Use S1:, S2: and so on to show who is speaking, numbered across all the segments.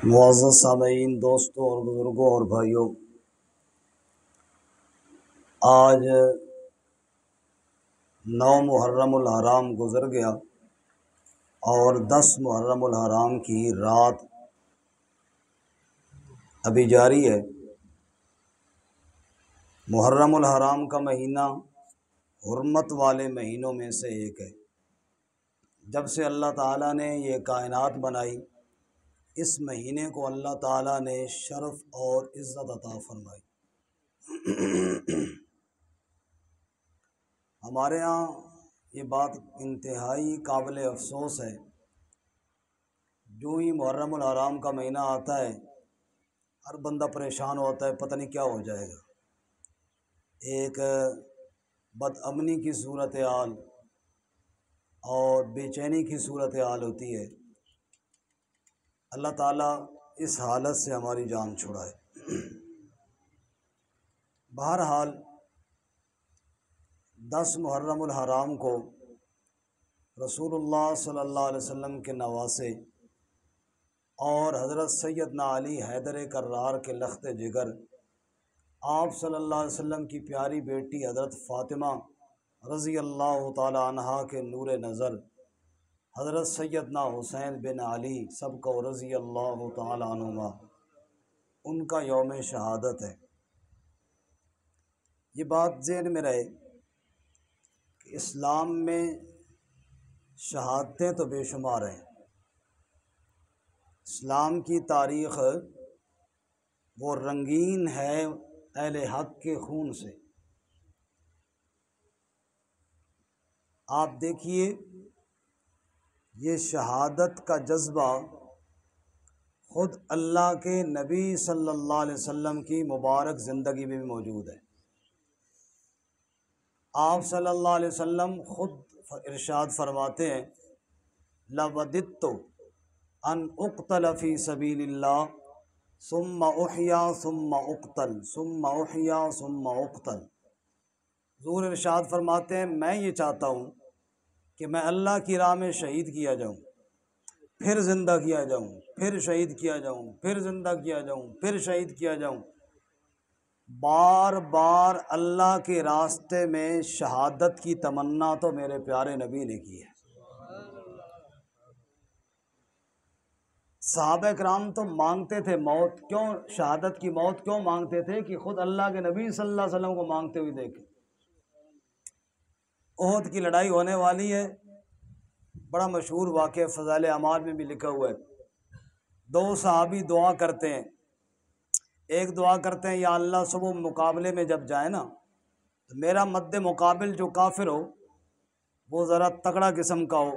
S1: मुअज़्ज़ज़ सामईन, दोस्तों और बुज़ुर्गों और भाइयों, आज 9 मुहर्रमुल हराम गुज़र गया और 10 मुहर्रमुल हराम की रात अभी जारी है। मुहर्रमुल हराम का महीना हुर्मत वाले महीनों में से एक है। जब से अल्लाह ताला ने ये कायनात बनाई, इस महीने को अल्लाह ताला ने शरफ़ और इज़्ज़त अता फरमाई। हमारे यहाँ ये बात इंतहाई काबिल अफ़सोस है, जो ही मुहर्रमुल हराम का महीना आता है हर बंदा परेशान होता है, पता नहीं क्या हो जाएगा। एक बदअमनी की सूरत हाल और बेचैनी की सूरत हाल होती है। अल्लाह ताला इस हालत से हमारी जान छुड़ाए। बहरहाल 10 मुहर्रमुल हराम को रसूलुल्लाह सल्लल्लाहु अलैहि वसल्लम के नवासे और हज़रत सैयदना अली हैदर कर्रार के लख्त जिगर, आप सल्लल्लाहु अलैहि वसल्लम की प्यारी बेटी हज़रत फ़ातिमा रज़ी अल्लाह ताला अन्हा के नूर नज़र, हज़रत सैयदना हुसैन बिन अली सबको रज़ी अल्लाह ताला अन्हुमा, उनका यौम शहादत है। ये बात ज़हन में रहे कि इस्लाम में शहादतें तो बेशुमार हैं। इस्लाम की तारीख़ वो रंगीन है अहले हक़ के खून से। आप देखिए, ये शहादत का जज्बा ख़ुद अल्लाह के नबी सल्लल्लाहु अलैहि वसल्लम की मुबारक ज़िंदगी में भी मौजूद है। आप सल्लल्लाहु अलैहि वसल्लम ख़ुद इरशाद फरमाते हैं, लवदित्तु अन उक़्तल फ़ी सबीलिल्लाह सुम्मा उहिया सुम्मा उक़्तल सुम्मा उहिया सुम्मा उक़्तल। हुज़ूर इरशाद फरमाते हैं, मैं ये चाहता हूँ कि मैं अल्लाह की राह में शहीद किया जाऊँ, फिर ज़िंदा किया जाऊँ, फिर शहीद किया जाऊँ, फिर ज़िंदा किया जाऊँ, फिर शहीद किया जाऊँ। बार बार अल्लाह के रास्ते में शहादत की तमन्ना तो मेरे प्यारे नबी ने की है। सहाबा किराम तो मांगते थे मौत, क्यों शहादत की मौत क्यों मांगते थे कि खुद अल्लाह के नबी सल्लल्लाहु अलैहि वसल्लम को मांगते हुए देखे। ओहद की लड़ाई होने वाली है, बड़ा मशहूर वाक़या फ़ज़ाइल अमाल में भी लिखा हुआ है। दो सहाबी दुआ करते हैं, एक दुआ करते हैं, या अल्लाह सुबह मुकाबले में जब जाए ना, तो मेरा मद्दे मुकाबिल जो काफिर हो वो ज़रा तगड़ा किस्म का हो,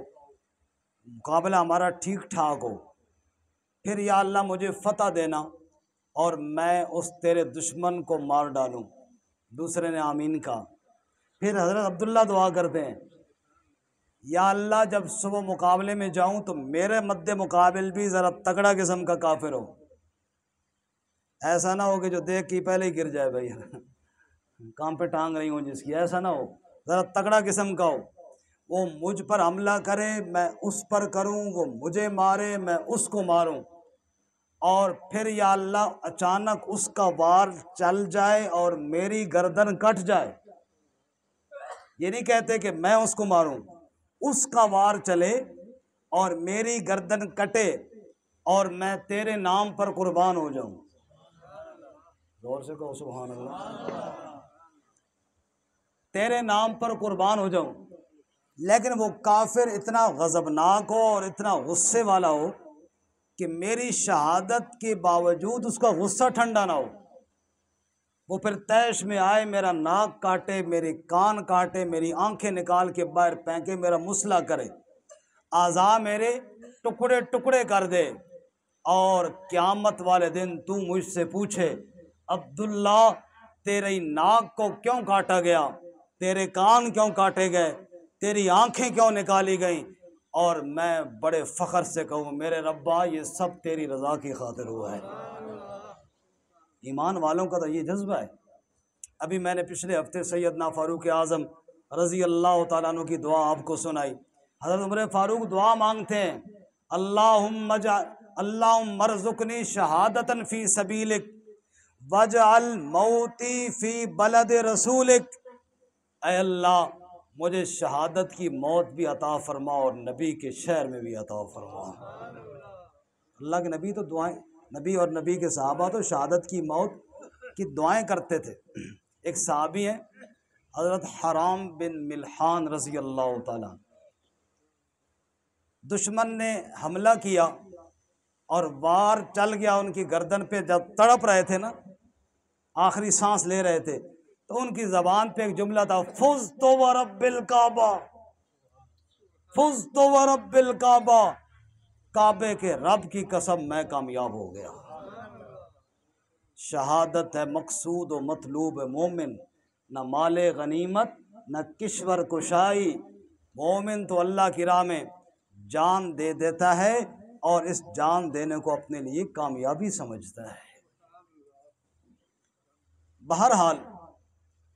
S1: मुकाबला हमारा ठीक ठाक हो। फिर या अल्लाह मुझे फ़तह देना और मैं उस तेरे दुश्मन को मार डालूं। दूसरे ने आमीन कहा। फिर हज़रत अब्दुल्ला दुआ करते हैं, या अल्लाह जब सुबह मुकाबले में जाऊं तो मेरे मद्दे मुकाबिल भी ज़रा तगड़ा किस्म का काफिर हो, ऐसा ना हो कि जो देख के पहले ही गिर जाए भाई काम पे टांग रही हूँ जिसकी, ऐसा ना हो, ज़रा तगड़ा किस्म का हो। वो मुझ पर हमला करे, मैं उस पर करूं, वो मुझे मारे, मैं उसको मारूं। और फिर या अल्लाह अचानक उसका वार चल जाए और मेरी गर्दन कट जाए। ये नहीं कहते कि मैं उसको मारूं, उसका वार चले और मेरी गर्दन कटे और मैं तेरे नाम पर कुर्बान हो जाऊं। जोर से कहो सुभान अल्लाह। तेरे नाम पर कुर्बान हो जाऊं। लेकिन वो काफिर इतना गजबनाक हो और इतना गुस्से वाला हो कि मेरी शहादत के बावजूद उसका गुस्सा ठंडा ना हो। वो फिर तैश में आए, मेरा नाक काटे, मेरे कान काटे, मेरी आंखें निकाल के बाहर फेंके, मेरा मुसला करे, आज़ा मेरे टुकड़े टुकड़े कर दे। और क़यामत वाले दिन तू मुझसे पूछे, अब्दुल्ला तेरी नाक को क्यों काटा गया, तेरे कान क्यों काटे गए, तेरी आंखें क्यों निकाली गईं, और मैं बड़े फ़ख्र से कहूँ, मेरे रब्बा ये सब तेरी रज़ा की खातिर हुआ है। ईमान वालों का तो ये जज्बा है। अभी मैंने पिछले हफ्ते सैयदना फ़ारूक आज़म रज़ी अल्लाह तआला अन्हु की दुआ आपको सुनाई। हज़रत उमर फ़ारूक दुआ मांगते हैं, अल्लाहुम्मा अल्लाहुम्मा मरज़ुकनी शहादतन फ़ी सबीलिक वजअल मौती फ़ी बलद रसूलिक। ऐ अल्लाह, मुझे शहादत की मौत भी अता फरमा और नबी के शहर में भी अता फरमा। अल्लाह के नबी तो दुआएं, नबी और नबी के सहाबा तो शहादत की मौत की दुआएं करते थे। एक सहाबी हैं हज़रत हराम बिन मिल्हान रज़ी अल्लाह ताला, दुश्मन ने हमला किया और वार चल गया उनकी गर्दन पे। जब तड़प रहे थे ना, आखिरी सांस ले रहे थे, तो उनकी ज़बान पे एक जुमला था, फुज़ तो व रब्बिल काबा, फुज़ तो व रब्बिल काबा, काबे के रब की कसम मैं कामयाब हो गया। शहादत है मकसूद व मतलूब मोमिन, न माले गनीमत न किश्वर कुशाई। मोमिन तो अल्लाह की राह में जान दे देता है और इस जान देने को अपने लिए कामयाबी समझता है। बहरहाल,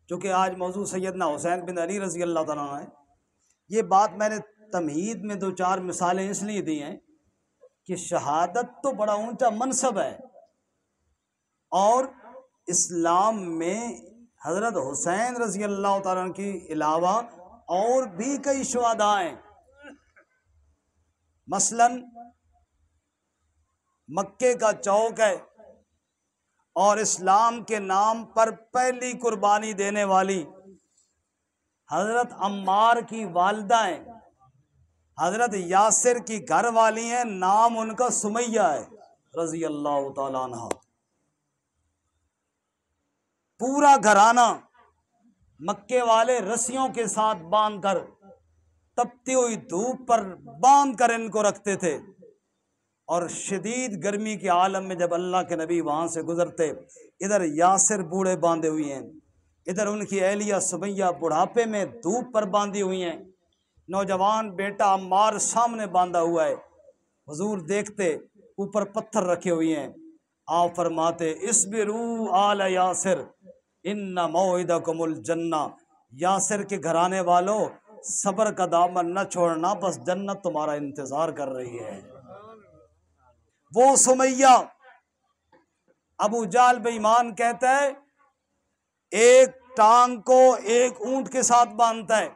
S1: चूँकि आज मौजू सैयदना हुसैन बिन अली रज़ी अल्लाह तआला है, ये बात मैंने तमहीद में 2-4 मिसालें इसलिए दी हैं कि शहादत तो बड़ा ऊंचा मनसब है और इस्लाम में हज़रत हुसैन रज़ी अल्लाह तआला के अलावा और भी कई शुहदा हैं। मसलन मक्के का चौक है और इस्लाम के नाम पर पहली कुर्बानी देने वाली हज़रत अम्मार की वालिदा हैं, हज़रत यासिर की घर वाली हैं, नाम उनका सुमैया है रज़ी अल्लाह तआला अन्हा। पूरा घराना मक्के वाले रस्सियों के साथ बांधकर, तपती हुई धूप पर बांधकर इनको रखते थे और शदीद गर्मी के आलम में जब अल्लाह के नबी वहाँ से गुजरते, इधर यासिर बूढ़े बांधे हुए हैं, इधर उनकी एहलिया सुमैया बुढ़ापे में धूप पर बांधी हुई हैं, नौजवान बेटा अम्मार सामने बांधा हुआ है। हुजूर देखते, ऊपर पत्थर रखे हुए हैं। आप फरमाते, इस्बिरू आल यासिर इन्ना मौइदकुमुल जन्ना, यासिर के घराने वालों सब्र का दामन न छोड़ना, बस जन्नत तुम्हारा इंतजार कर रही है। वो सुमैया, अबू जाल बेईमान कहता है, एक टांग को एक ऊंट के साथ बांधता है,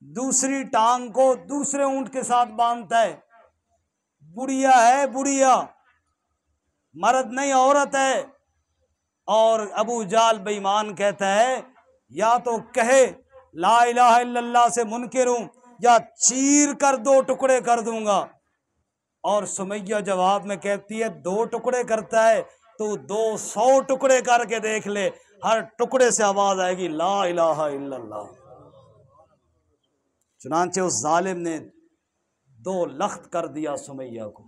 S1: दूसरी टांग को दूसरे ऊंट के साथ बांधता है। बुढ़िया है, बुढ़िया, मर्द नहीं औरत है। और अबू जाल बेईमान कहता है, या तो कहे ला इलाहा इल्लल्लाह से मुनकिर हूं, या चीर कर 2 टुकड़े कर दूंगा। और सुमैया जवाब में कहती है, 2 टुकड़े करता है तो 200 टुकड़े करके देख ले, हर टुकड़े से आवाज आएगी ला इलाहा इल्लल्लाह। चुनांचे उस जालिम ने 2 लख्त कर दिया सुमैया को।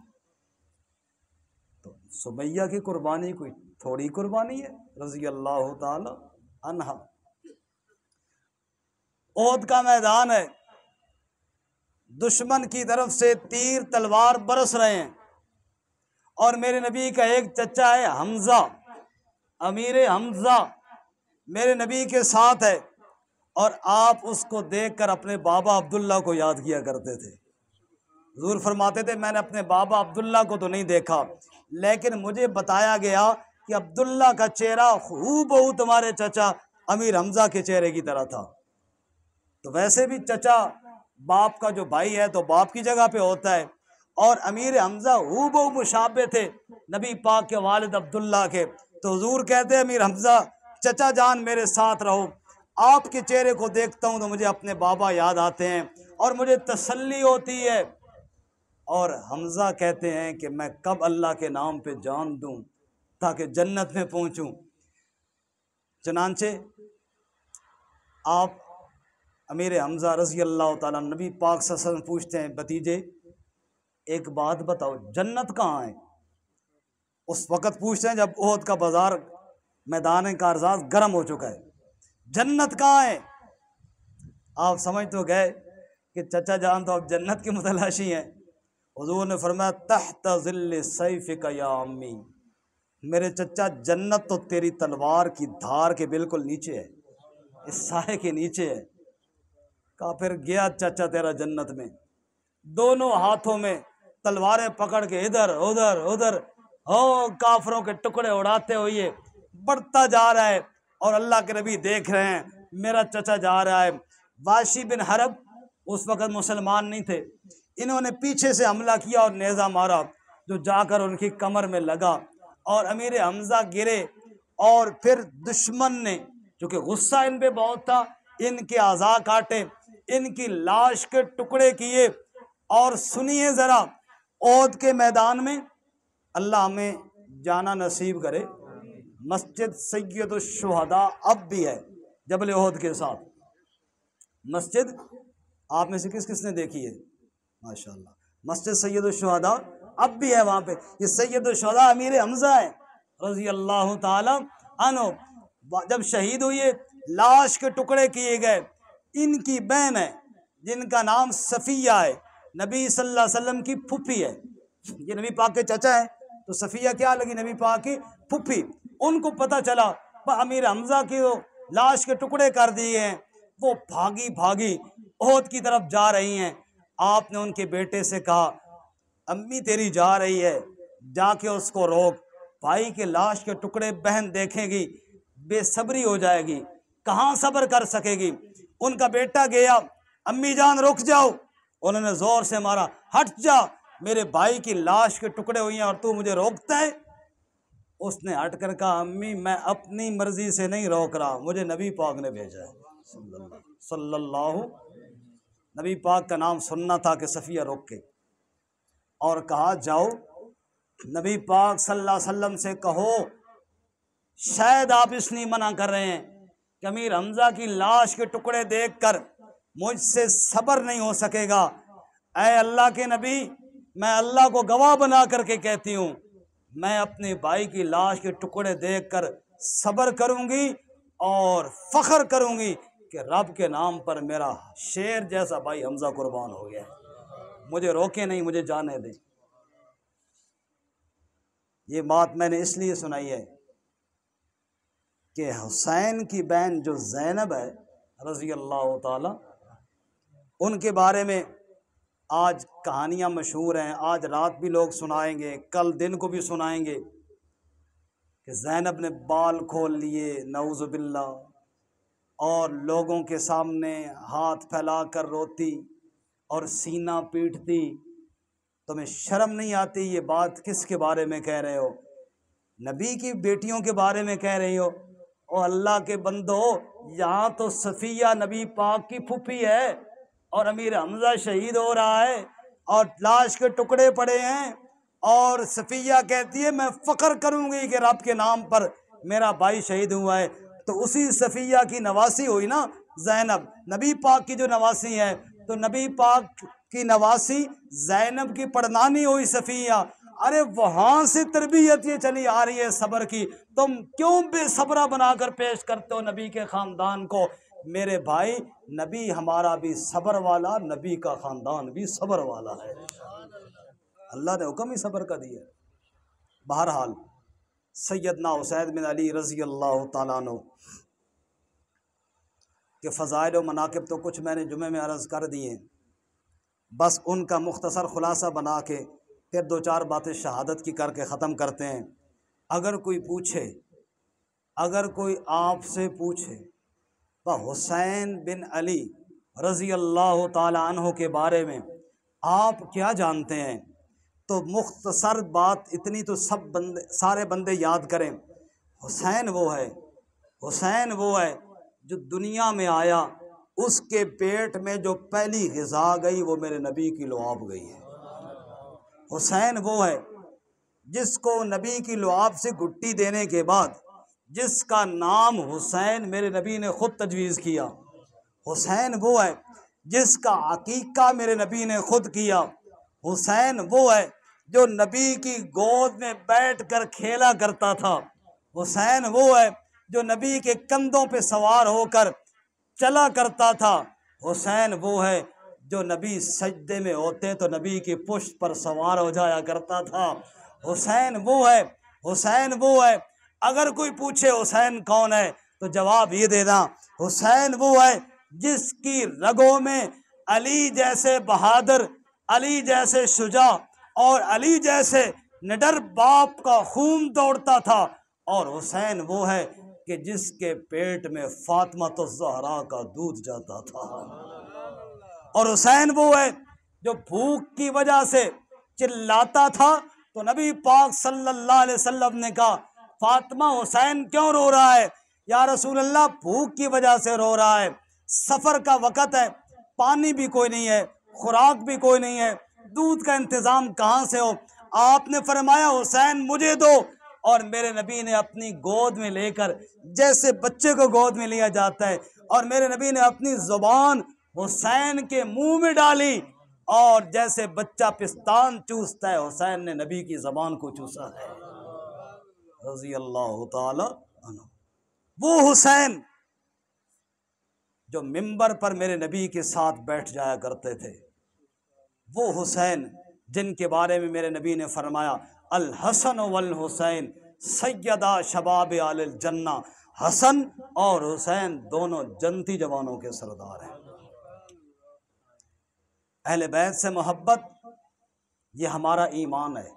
S1: तो सुमैया की कुर्बानी कोई थोड़ी कुर्बानी है रज़ी अल्लाह ताला अन्हा। ओहद का मैदान है, दुश्मन की तरफ से तीर तलवार बरस रहे हैं और मेरे नबी का एक चचा है हमजा, अमीर हमजा मेरे नबी के साथ है और आप उसको देखकर अपने बाबा अब्दुल्ला को याद किया करते थे। हुजूर फरमाते थे, मैंने अपने बाबा अब्दुल्ला को तो नहीं देखा, लेकिन मुझे बताया गया कि अब्दुल्ला का चेहरा हूबहू तुम्हारे चचा अमीर हमजा के चेहरे की तरह था। तो वैसे भी चचा बाप का जो भाई है तो बाप की जगह पे होता है, और अमीर हमजा हूबहू मुशाबे थे नबी पाक के वालिद अब्दुल्ला के। तो हुजूर कहते हैं, अमीर हमजा चचा जान मेरे साथ रहो, आपके चेहरे को देखता हूँ तो मुझे अपने बाबा याद आते हैं और मुझे तसल्ली होती है। और हमजा कहते हैं कि मैं कब अल्लाह के नाम पे जान दूं ताकि जन्नत में पहुंचूं। चनांचे आप अमीर हमजा रज़ी अल्लाह ताला नबी पाक सल्लल्लाहु अलैहि वसल्लम पूछते हैं, भतीजे एक बात बताओ, जन्नत कहाँ है? उस वक़्त पूछते हैं जब ओहद का बाजार मैदान कारज़ात गर्म हो चुका है, जन्नत कहाँ है? आप समझ तो गए कि चचा जान तो अब जन्नत की मुतलाशी हैं। हुजूर ने फरमाया, तहत ज़िल्ल सैफ़िका या अम्मी, मेरे चचा जन्नत तो तेरी तलवार की धार के बिल्कुल नीचे है, इस साए के नीचे है। कहा फिर गया चचा तेरा जन्नत में। दोनों हाथों में तलवारें पकड़ के इधर उधर उधर हो काफरों के टुकड़े उड़ाते हुए बढ़ता जा रहा है। और अल्लाह के नबी देख रहे हैं मेरा चचा जा रहा है। वाशी बिन हरब उस वक़्त मुसलमान नहीं थे, इन्होंने पीछे से हमला किया और नेज़ा मारा जो जाकर उनकी कमर में लगा और अमीर हमजा गिरे। और फिर दुश्मन ने, क्योंकि गुस्सा इन पे बहुत था, इनके आज़ा काटे, इनकी लाश के टुकड़े किए। और सुनिए ज़रा, ओहद के मैदान में अल्लाह हमें जाना नसीब करे, मस्जिद सैयदुश्शुहदा अब भी है जबल ओहद के साथ। मस्जिद आप में से किस किसने देखी है? माशाल्लाह, मस्जिद सैयदुश्शुहदा अब भी है वहाँ पे। ये सैयदुश्शुहदा अमीर हमजा है रज़ी अल्लाह ताला अन्हु। जब शहीद हुए, लाश के टुकड़े किए गए। इनकी बहन है जिनका नाम सफ़िया है, नबी सल्लल्लाहु अलैहि वसल्लम की फूफी है। ये नबी पाक के चचा है, तो सफ़िया क्या लगी? नबी पाक की फूफी। उनको पता चला अमीर हमजा की लाश के टुकड़े कर दिए हैं, वो भागी भागी ओहद की तरफ जा रही हैं। आपने उनके बेटे से कहा अम्मी तेरी जा रही है, जाके उसको रोक, भाई के लाश के टुकड़े बहन देखेगी बेसब्री हो जाएगी, कहाँ सब्र कर सकेगी। उनका बेटा गया, अम्मी जान रुक जाओ। उन्होंने जोर से मारा, हट जा, मेरे भाई की लाश के टुकड़े हुए हैं और तू मुझे रोकता है। उसने हट कर कहा अम्मी मैं अपनी मर्जी से नहीं रोक रहा, मुझे नबी पाक ने भेजा है सल्लल्लाहु। नबी पाक का नाम सुनना था कि सफ़िया रोक के, और कहा जाओ नबी पाक सल्लल्लाहु अलैहि वसल्लम से कहो, शायद आप इसलिए मना कर रहे हैं कि अमीर हमजा की लाश के टुकड़े देखकर मुझसे सब्र नहीं हो सकेगा। ऐ अल्लाह के नबी, मैं अल्लाह को गवाह बना करके कहती हूँ, मैं अपने भाई की लाश के टुकड़े देखकर सब्र करूँगी और फ़ख्र करूँगी कि रब के नाम पर मेरा शेर जैसा भाई हमजा कुर्बान हो गया। मुझे रोके नहीं, मुझे जाने दें। ये बात मैंने इसलिए सुनाई है कि हुसैन की बहन जो ज़ैनब है रज़ी अल्लाह ताला, उनके बारे में आज कहानियाँ मशहूर हैं। आज रात भी लोग सुनाएंगे, कल दिन को भी सुनाएंगे कि ज़ैनब ने बाल खोल लिए नऊज़ु बिल्लाह, और लोगों के सामने हाथ फैलाकर रोती और सीना पीटती। तुम्हें शर्म नहीं आती? ये बात किसके बारे में कह रहे हो? नबी की बेटियों के बारे में कह रही हो? ओ अल्लाह के बंदो, यहाँ तो सफ़िया नबी पाक की फूफी है और अमीर हमजा शहीद हो रहा है और लाश के टुकड़े पड़े हैं, और सफ़िया कहती है मैं फ़ख्र करूँगी कि रब के नाम पर मेरा भाई शहीद हुआ है। तो उसी सफ़िया की नवासी हुई ना ज़ैनब, नबी पाक की जो नवासी है। तो नबी पाक की नवासी ज़ैनब की पड़नानी हुई सफ़िया। अरे वहाँ से तरबियत ये चली आ रही है सब्र की। तुम क्यों बेसब्रा बनाकर पेश करते हो नबी के ख़ानदान को? मेरे भाई, नबी हमारा भी सब्र वाला, नबी का ख़ानदान भी सब्र वाला है। अल्लाह ने हुक्म ही सब्र का दिया। बहरहाल सैयदना हुसैन बिन अली रज़ी अल्लाह ताला अन्हु के फ़ज़ाइल व मनाक़िब तो कुछ मैंने जुमे में अर्ज़ कर दिए, बस उनका मुख्तसर ख़ुलासा बना के फिर दो चार बातें शहादत की करके ख़त्म करते हैं। अगर कोई पूछे, अगर कोई आपसे पूछे वह हुसैन बिन अली रज़ी अल्लाह ताला अन्हु के बारे में आप क्या जानते हैं, तो मुख्तसर बात इतनी तो सब बंदे, सारे बंदे याद करें। हुसैन वो है, हुसैन वो है जो दुनिया में आया, उसके पेट में जो पहली ग़िज़ा गई वो मेरे नबी की लुआब गई है। हुसैन वो है जिसको नबी की लुआब से गुट्टी देने के बाद जिसका नाम हुसैन मेरे नबी ने ख़ुद तजवीज़ किया। हुसैन वो है जिसका अकीक़ा मेरे नबी ने ख़ुद किया। हुसैन वो है जो नबी की गोद में बैठकर खेला करता था। हुसैन वो है जो नबी के कंधों पे सवार होकर चला करता था। हुसैन वो है जो नबी सजदे में होते तो नबी की पुष्ट पर सवार हो जाया करता था। हुसैन वो है, हुसैन वो है। अगर कोई पूछे हुसैन कौन है तो जवाब ये देना, हुसैन वो है जिसकी रगों में अली जैसे बहादुर, अली जैसे शुजा, और अली जैसे निडर बाप का खून दौड़ता था, और हुसैन वो है कि जिसके पेट में फातिमा तो ज़हरा का दूध जाता था, और हुसैन वो है जो भूख की वजह से चिल्लाता था तो नबी पाक सल्लल्लाहु अलैहि वसल्लम ने कहा, फातिमा हुसैन क्यों रो रहा है? या रसूल अल्लाह भूख की वजह से रो रहा है, सफर का वक़्त है, पानी भी कोई नहीं है, खुराक भी कोई नहीं है, दूध का इंतजाम कहाँ से हो? आपने फरमाया हुसैन मुझे दो, और मेरे नबी ने अपनी गोद में लेकर, जैसे बच्चे को गोद में लिया जाता है, और मेरे नबी ने अपनी जुबान हुसैन के मुंह में डाली, और जैसे बच्चा पिस्तान चूसता है, हुसैन ने नबी की जबान को चूसा है, रजी अल्लाह ताला अन्हु। वो हुसैन जो मिंबर पर मेरे नबी के साथ बैठ जाया करते थे, वो हुसैन जिनके बारे में मेरे नबी ने फरमाया, अल हसन वल हुसैन सैयदा शबाब आल जन्ना, हसन और हुसैन दोनों जन्नती जवानों के सरदार हैं। अहले बैत से मोहब्बत ये हमारा ईमान है,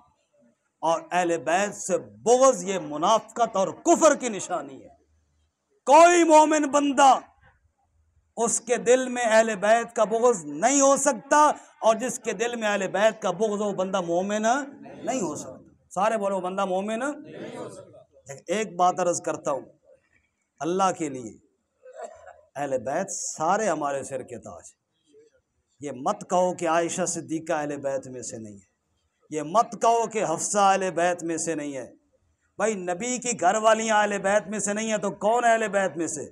S1: और अहले बैत से बुग़्ज़ ये मुनाफ़िक़त और कुफ्र की निशानी है। कोई मोमिन बंदा उसके दिल में अहले बैत का बुग़्ज़ नहीं हो सकता, और जिसके दिल में अहले बैत का बुग़्ज़ हो बंदा मोमिन नहीं हो सकता। सारे बोलो बंदा मोमिन नहीं हो सकता। एक बात अर्ज़ करता हूँ अल्लाह के लिए, अहले बैत सारे हमारे सिर के ताज। ये मत कहो कि आयशा सिद्दीक़ा अहले बैत में से नहीं है, ये मत कहो कि हफ्सा अहले बैत में से नहीं है। भाई नबी की घर वालियाँ अहले बैत में से नहीं है तो कौन है अहले बैत में से?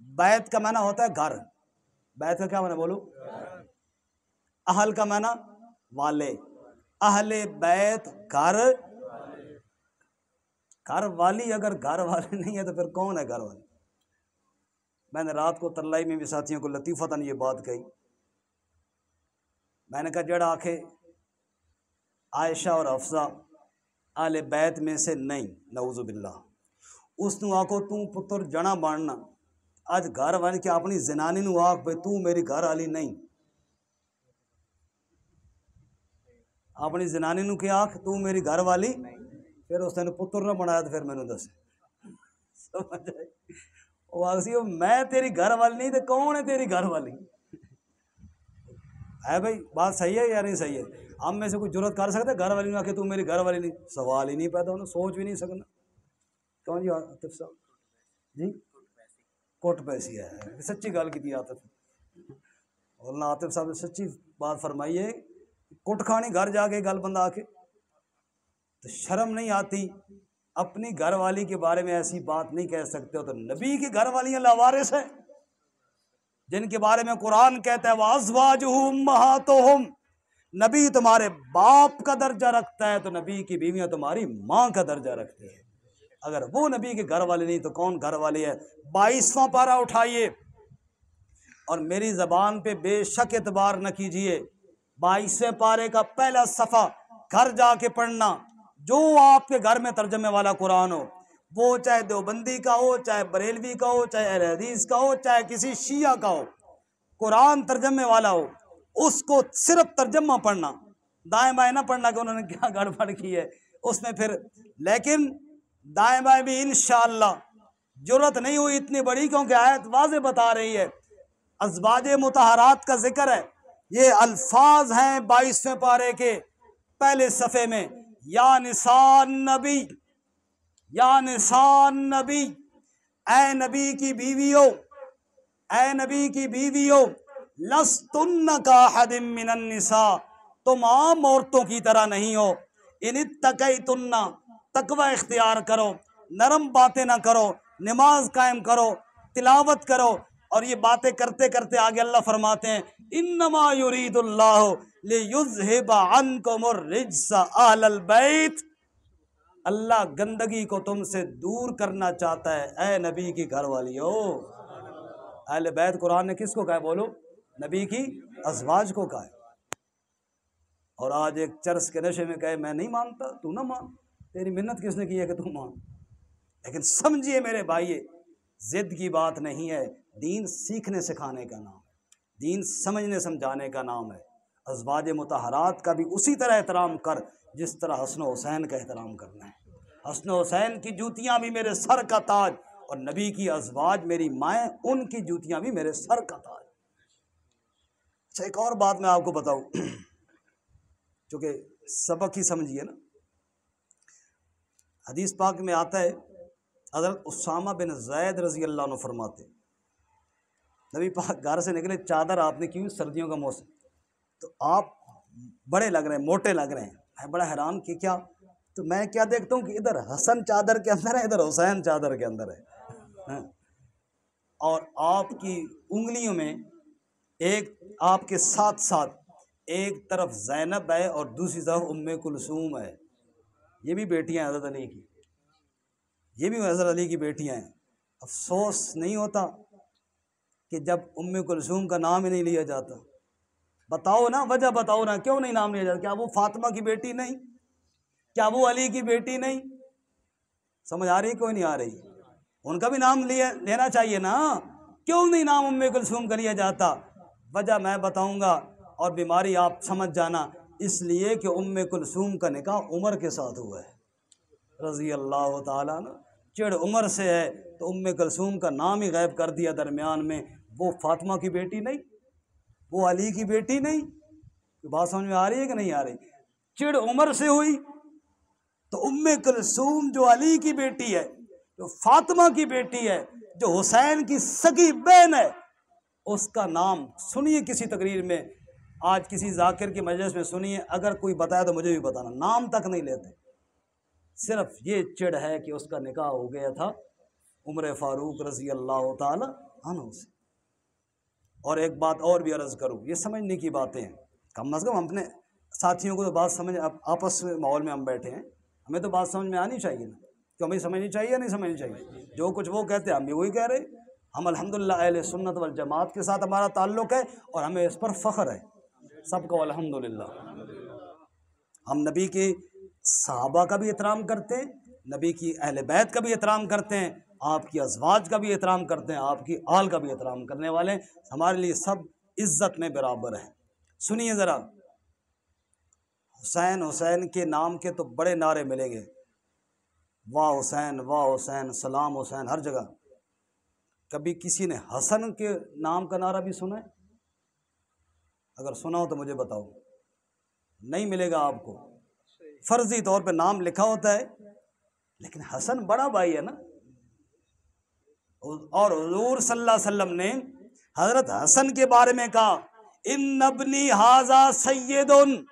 S1: बैत का माना होता है घर, बैत का क्या माना बोलो? अहल का माना वाले, अहले बैत घर, घर वाली अगर घर वाले नहीं है तो फिर कौन है घर वाले? मैंने रात को तरलाई में भी साथियों को लतीफ़तन ये बात कही, मैंने कहा जड़ आखे आयशा और हफ्सा आले बैत में से नहीं, नऊज़ु बिल्लाह, उसनू आखो तू पुत्र जना बनना, आज घर वाली के अपनी जनानी नू आख भाई तू मेरी घर वाली नहीं, अपनी जनानी नू के आख तू मेरी घर वाली, फिर उस तेन पुत्र ना बनाया तो फिर मैनू दस समझ आए? वो आखसी मैं तेरी घर वाली नहीं तो कौन है तेरी घर वाली? है भाई बात सही है या नहीं सही है? हम में से कोई जरूरत कर सकता है घर वाली में आके तू मेरी घर वाली नहीं? सवाल ही नहीं पैदा होना, सोच भी नहीं सकना। कौन जी आतिफ साहब जी? कोट पैसी है, सच्ची गल की आतिफ, और आतिफ साहब ने सच्ची बात फरमाई है, कुट खानी घर जाके गल बंदा आके तो शर्म नहीं आती? अपनी घर वाली के बारे में ऐसी बात नहीं कह सकते हो तो नबी की घर वालियां लावारिस है, जिनके बारे में कुरान कहता है वाज़वाजुहु उम्महातुहुम, नबी तुम्हारे बाप का दर्जा रखता है तो नबी की बीवियां तुम्हारी माँ का दर्जा रखती है। अगर वो नबी के घर वाले नहीं तो कौन घर वाले है? 22वां पारा उठाइए और मेरी ज़बान पे बेशक एतबार न कीजिए, 22वें पारे का पहला सफ़ा घर जाके पढ़ना, जो आपके घर में तर्जमे वाला कुरान हो, वो चाहे देवबंदी का हो, चाहे बरेलवी का हो, चाहे अहले हदीस का हो, चाहे किसी शिया का हो, कुरान तर्जमे वाला हो, उसको सिर्फ तर्जमा पढ़ना, दाएं बाएं ना पढ़ना कि उन्होंने क्या गड़बड़ की है उसमें फिर। लेकिन दाएं बाएं भी इंशाअल्लाह जरूरत नहीं हुई इतनी बड़ी, क्योंकि आयत वाज़े बता रही है, अज़वाजे मुतहरात का जिक्र है। ये अल्फाज हैं 22वें पारे के पहले सफ़े में, या निसान नबी, या निसान नबी, ऐ नबी की बीवियों, ऐ नबी की बीवियों, लस्तुन्न का हदिम मिनन निसा, तुम आम औरतों की तरह नहीं हो, इन तकैतुन्ना, तकवा इख्तियार करो, नरम बातें ना करो, नमाज कायम करो, तिलावत करो। और ये बातें करते करते आगे अल्लाह फरमाते हैं इन्नमा युरीदुल्लाहु लियुज़हिबा अन्कुमुर रिज्सा अहलल बैत, अल्लाह गंदगी को तुमसे दूर करना चाहता है। ऐ नबी की घर वालियों, अहले बैत कुरान ने किसको कहा बोलो? नबी की अज़वाज को कहा है। और आज एक चर्च के नशे में कहे मैं नहीं मानता, तू ना मान, तेरी मिन्नत किसने की है कि तू मान? लेकिन समझिए मेरे भाई, जिद की बात नहीं है, दीन सीखने सिखाने का नाम है, दीन समझने समझाने का नाम है। अज़वाज मुतहरात का भी उसी तरह एहतराम कर जिस तरह हसन हुसैन का एहतराम करना है। हसन हुसैन की जूतियाँ भी मेरे सर का ताज, और नबी की अज़वाज मेरी माएँ, उनकी जूतियाँ भी मेरे सर का ताज। अच्छा, एक और बात मैं आपको बताऊँ, चूँकि सबक ही समझिए ना। हदीस पाक में आता है, हज़रत उसामा बिन ज़ैद रज़ी अल्लाह अन्हु फरमाते, नबी पाक घर से निकले, चादर आपने क्यों, सर्दियों का मौसम, तो आप बड़े लग रहे हैं, मोटे लग रहे हैं। मैं बड़ा हैरान कि क्या, तो मैं क्या देखता हूँ कि इधर हसन चादर के अंदर है, इधर हुसैन चादर के अंदर है। और आपकी उंगलियों में एक, आपके साथ साथ एक तरफ ज़ैनब है और दूसरी तरफ उम्मे कुलसूम है। ये भी बेटियां हैं हज़रत अली की, ये भी हज़रत अली की बेटियां हैं। अफसोस नहीं होता कि जब उम्मे कुलसूम का नाम ही नहीं लिया जाता। बताओ ना, वजह बताओ ना, क्यों नहीं नाम लिया जाता? क्या वो फातिमा की बेटी नहीं? क्या वो अली की बेटी नहीं? समझ आ रही, कोई नहीं आ रही? उनका भी नाम लेना चाहिए ना, क्यों नहीं नाम उम्मे कुलसूम का लिया जाता? वजह मैं बताऊंगा और बीमारी आप समझ जाना। इसलिए कि उम्मे कुलसूम का निकाह उमर के साथ हुआ है रज़ी अल्लाह ताला अन्हा। चिड़ उमर से है तो उम्मे कुलसूम का नाम ही गायब कर दिया दरमियान में। वो फातिमा की बेटी नहीं, वो अली की बेटी नहीं। बात समझ में आ रही है कि नहीं आ रही? चिड़ उमर से हुई तो उम्मे कुलसूम जो अली की बेटी है, जो फातिमा की बेटी है, जो हुसैन की सगी बहन है, उसका नाम सुनिए किसी तकरीर में, आज किसी जाकिर की मजलिस में सुनिए, अगर कोई बताया तो मुझे भी बताना, नाम तक नहीं लेते। सिर्फ ये चिड़ है कि उसका निकाह हो गया था उमर फारूक रज़ी अल्लाह ताला अन्हु से। और एक बात और भी अर्ज़ करूँ, ये समझने की बातें हैं, कम अज़ कम अपने साथियों को तो बात समझ, आपस में माहौल में हम बैठे हैं, हमें तो बात समझ में आनी चाहिए ना, क्यों हमें समझनी चाहिए या नहीं समझनी चाहिए? जो कुछ वो कहते हैं हम भी वही कह रहे। हम अल्हम्दुलिल्लाह अहले सुन्नत वल जमात के साथ हमारा ताल्लुक़ है और हमें इस पर फ़ख्र है सबको अल्हम्दुलिल्लाह। हम नबी के सहाबा का भी एहतराम करते हैं, नबी की अहले बैत का भी एहतराम करते हैं, आपकी अज़वाज का भी एहतराम करते हैं, आपकी आल का भी एहतराम करने वाले हैं। हमारे लिए सब इज़्ज़त में बराबर हैं। सुनिए ज़रा, हुसैन हुसैन के नाम के तो बड़े नारे मिलेंगे, वाह हुसैन, वाह हुसैन, सलाम हुसैन, हर जगह। कभी किसी ने हसन के नाम का नारा भी सुना है? अगर सुना हो तो मुझे बताओ। नहीं मिलेगा आपको। फर्जी तौर पे नाम लिखा होता है, लेकिन हसन बड़ा भाई है ना। और हुजूर सल्लल्लाहु अलैहि वसल्लम ने हजरत हसन के बारे में कहा, इन अब्नी हाजा सैयदुन,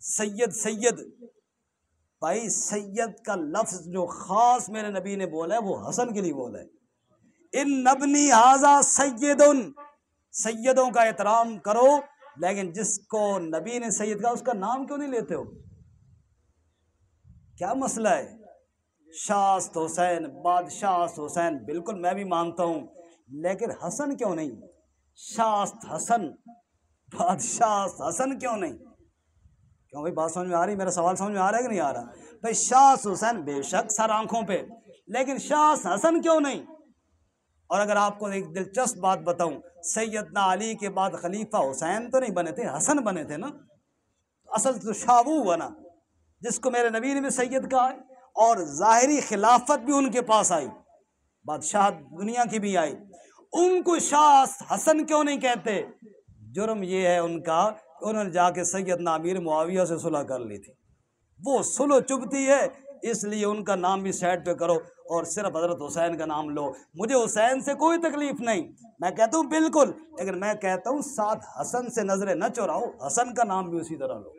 S1: सैयद, सैयद भाई, सैयद का लफ्ज जो खास मेरे नबी ने बोला है वो हसन के लिए बोला है। इन अब्नी हाजा सैयदुन, सैयदों का एहतराम करो, लेकिन जिसको नबी ने सैयद कहा उसका नाम क्यों नहीं लेते हो? क्या मसला है? शास्त हुसैन, बादशाह हुसैन, बिल्कुल मैं भी मानता हूँ, लेकिन हसन क्यों नहीं? शास्त हसन, बादशाह हसन क्यों नहीं? क्यों भाई, बात समझ में आ रही? मेरा सवाल समझ में आ रहा है कि नहीं आ रहा? भाई शास्त हुसैन बेशक सर आंखों पे, लेकिन शास्त हसन क्यों नहीं? और अगर आपको एक दिलचस्प बात बताऊं, सैयदना अली के बाद खलीफा हुसैन तो नहीं बने थे, हसन बने थे ना। असल तो शाह वो हुआ ना जिसको मेरे नबी ने भी सैयद कहा है, और ज़ाहिरी खिलाफत भी उनके पास आई, बादशाह दुनिया की भी आई। उनको शाह हसन क्यों नहीं कहते? जुर्म ये है उनका, उन्होंने जाके सैयदना अमीर मुआविया से सुलह कर ली थी। वो सुलह चुभती है, इसलिए उनका नाम भी साइड पे करो और सिर्फ हजरत हुसैन का नाम लो। मुझे हुसैन से कोई तकलीफ नहीं, मैं कहता हूँ बिल्कुल, लेकिन मैं कहता हूँ साथ हसन से नजरें न चुराओ, हसन का नाम भी उसी तरह लो।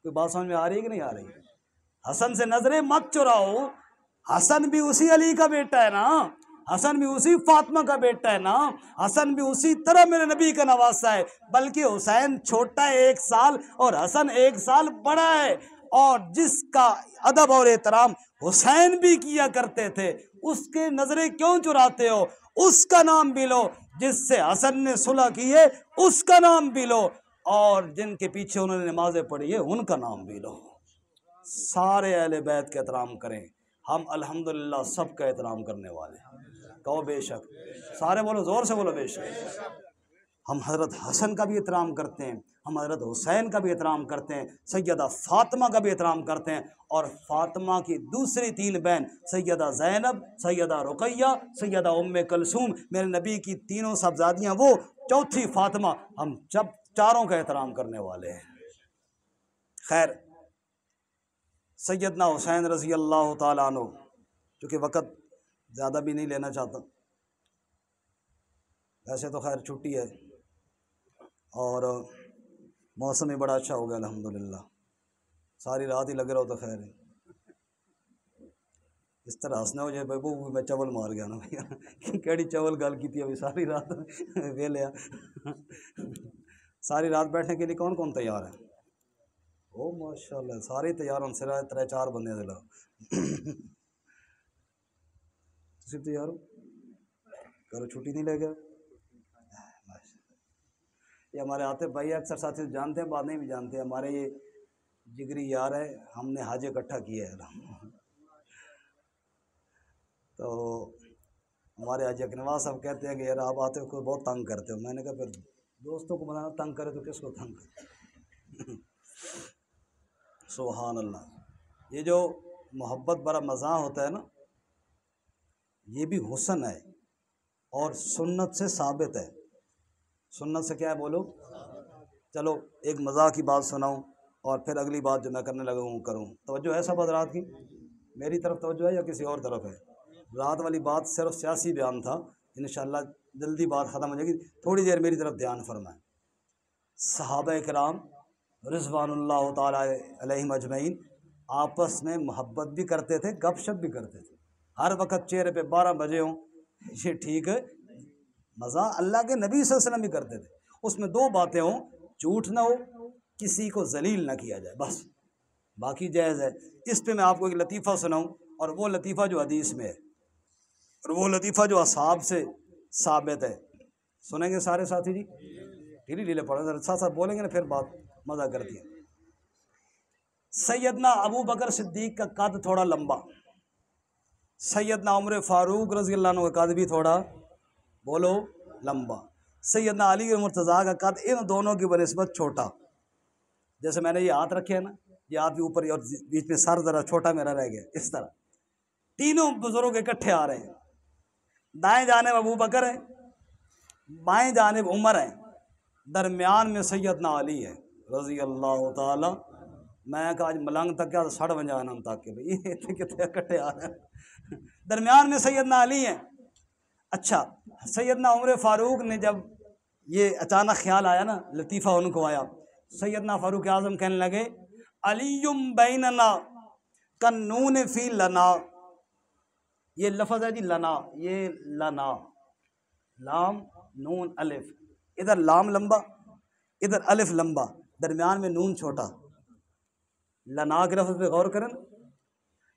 S1: कोई बात समझ में आ रही है कि नहीं आ रही? हसन से नजरें मत चुराओ, हसन भी उसी अली का बेटा है ना, हसन भी उसी फातिमा का बेटा है ना, हसन भी उसी तरह मेरे नबी का नवासा है। बल्कि हुसैन छोटा है 1 साल और हसन 1 साल बड़ा है, और जिसका अदब और एहतराम हुसैन भी किया करते थे, उसके नजरें क्यों चुराते हो? उसका नाम भी लो, जिससे हसन ने सुलह की है उसका नाम भी लो, और जिनके पीछे उन्होंने नमाजें पढ़ी है उनका नाम भी लो। सारे अहले बैत का एहतराम करें। हम अल्हम्दुलिल्लाह सबका एहतराम करने वाले हैं। कहो बेशक, सारे बोलो, जोर से बोलो बेशक। हम हज़रत हसन का भी एहतराम करते हैं, हम हज़रत हुसैन का भी एहतराम करते हैं, सैयदा फ़ातिमा का भी एहतराम करते हैं। और फ़ातिमा की दूसरी 3 बहन सैयदा ज़ैनब, सैयदा रुक़ैया, सैयदा उम्मे कुलसूम, मेरे नबी की तीनों साहबजादियाँ, वो चौथी फ़ातिमा, हम जब चारों का एहतराम करने वाले हैं। खैर, सैयदना हुसैन रज़ी अल्लाह ताला अन्हु, चूँकि वक़्त ज़्यादा भी नहीं लेना चाहता, वैसे तो खैर छुट्टी है और मौसम भी बड़ा अच्छा हो गया अल्हम्दुलिल्लाह, सारी रात ही लगे रहो तो खैर है। इस तरह हंसना हो जाए बाबू, मैं चवल मार गया ना भैया केड़ी चवल गल की थी अभी सारी रात वे लिया सारी रात बैठने के लिए कौन कौन तैयार है? ओ माशाल्लाह, सारे तैयार हों, सिरा 3-4 बंदे दे ला तुम तैयार हो? करो छुट्टी नहीं ले गया। ये हमारे आते भाई अक्सर साथी जानते हैं, बाद नहीं भी जानते हैं, हमारे ये जिगरी यार है, हमने हाज इकट्ठा किया है तो हमारे हाजी अकनवाज साहब कहते हैं कि यार आप आते हो को बहुत तंग करते हो। मैंने कहा फिर दोस्तों को बनाना तंग करे तो किसको तंग करे सुभान अल्लाह। ये जो मोहब्बत बड़ा मज़ा होता है ना, ये भी हुस्न है और सुन्नत से साबित है। सुन्नत से क्या है बोलो? चलो एक मज़ाक की बात सुनाऊं और फिर अगली बात जो मैं करने लगा हूँ करूँ। तवज्जो है सब हज़रात की? मेरी तरफ तवज्जो है या किसी और तरफ है? रात वाली बात सिर्फ सियासी बयान था, इंशाअल्लाह जल्दी बात ख़त्म हो जाएगी, थोड़ी देर मेरी तरफ ध्यान फरमाएं। सहाबा किराम रिज़वानुल्लाह ताला अलैहिम अजमईन आपस में मोहब्बत भी करते थे, गपशप भी करते थे। हर वक्त चेहरे पे 12 बजे हों, ये ठीक है, मज़ा अल्लाह के नबी सल्लल्लाहु अलैहि वसल्लम भी करते थे। उसमें 2 बातें हों, झूठ ना हो, किसी को जलील ना किया जाए, बस बाकी जायज़ है। इस पे मैं आपको एक लतीफ़ा सुनाऊं, और वो लतीफ़ा जो हदीस में है और वो लतीफ़ा जो असहाब से साबित है। सुनेंगे सारे साथी जी? ढीली ढीले पढ़ो, साथ साथ बोलेंगे ना, फिर बात मज़ा करती है। सैयदना अबू बकर सिद्दीक का कद थोड़ा लंबा, सैयदना उमर फ़ारूक रज़ी अल्लाह अन्हु का कद भी थोड़ा बोलो लंबा, सैयदना अली मुर्तज़ा का कद इन दोनों की बनिस्बत छोटा। जैसे मैंने ये हाथ रखे हैं ना, ये हाथ भी ऊपर और बीच में सर ज़रा छोटा मेरा रह गया, इस तरह तीनों बुजुर्ग इकट्ठे आ रहे हैं। दाएं जाने अबू बकर है, बाएं जाने उमर है, दरमियान में सैयदना अली है रज़ी अल्लाह ताला। मैं कहा आज मलंग तक क्या सड़ बन जाना हम तक के भाई इतने कितने इकट्ठे आ रहे हैं। दरमियान में सैयदना अली है। अच्छा, सैयदना उमर फ़ारूक ने जब ये अचानक ख्याल आया ना, लतीफ़ा उनको आया, सैयदना फ़ारूक आज़म कहने लगे अलीयुम बैनना कन्नून फ़ी लना। ये लफ्ज़ है जी लना, ये लना, लाम नून अलिफ, इधर लाम लंबा इधर अलिफ लंबा, दरमियान में नून छोटा। लना के लफ्ज़ पे गौर करें,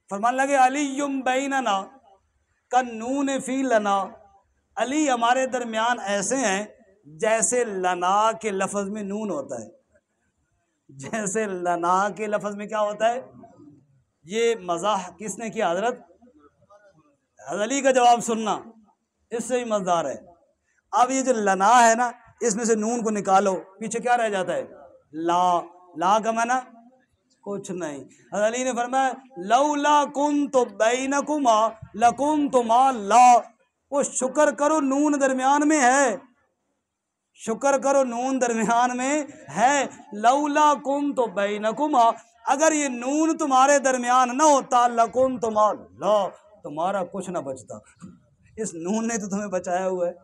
S1: फरमान लगे अलीयुम बैनना कन्नून फ़ी लना, अली हमारे दरमियान ऐसे हैं जैसे लना के लफ्ज़ में नून होता है। जैसे लना के लफ्ज़ में क्या होता है? ये मज़ाह किसने किया? हज़रत अली का जवाब सुनना, इससे ही मज़ेदार है। अब ये जो लना है ना, इसमें से नून को निकालो, पीछे क्या रह जाता है? ला। ला का माना कुछ नहीं। अली ने फरमाया लौला कुन्तु बैनकुमा लकुन्तुमा ला। वो शुक्र करो नून दरमियान में है, शुक्र करो नून दरमियान में है। लौला कुन्तु बैनकुमा, अगर ये नून तुम्हारे दरमियान न होता लकुन्तुमा ला, तुम्हारा कुछ ना बचता। इस नून ने तो तुम्हें बचाया हुआ है।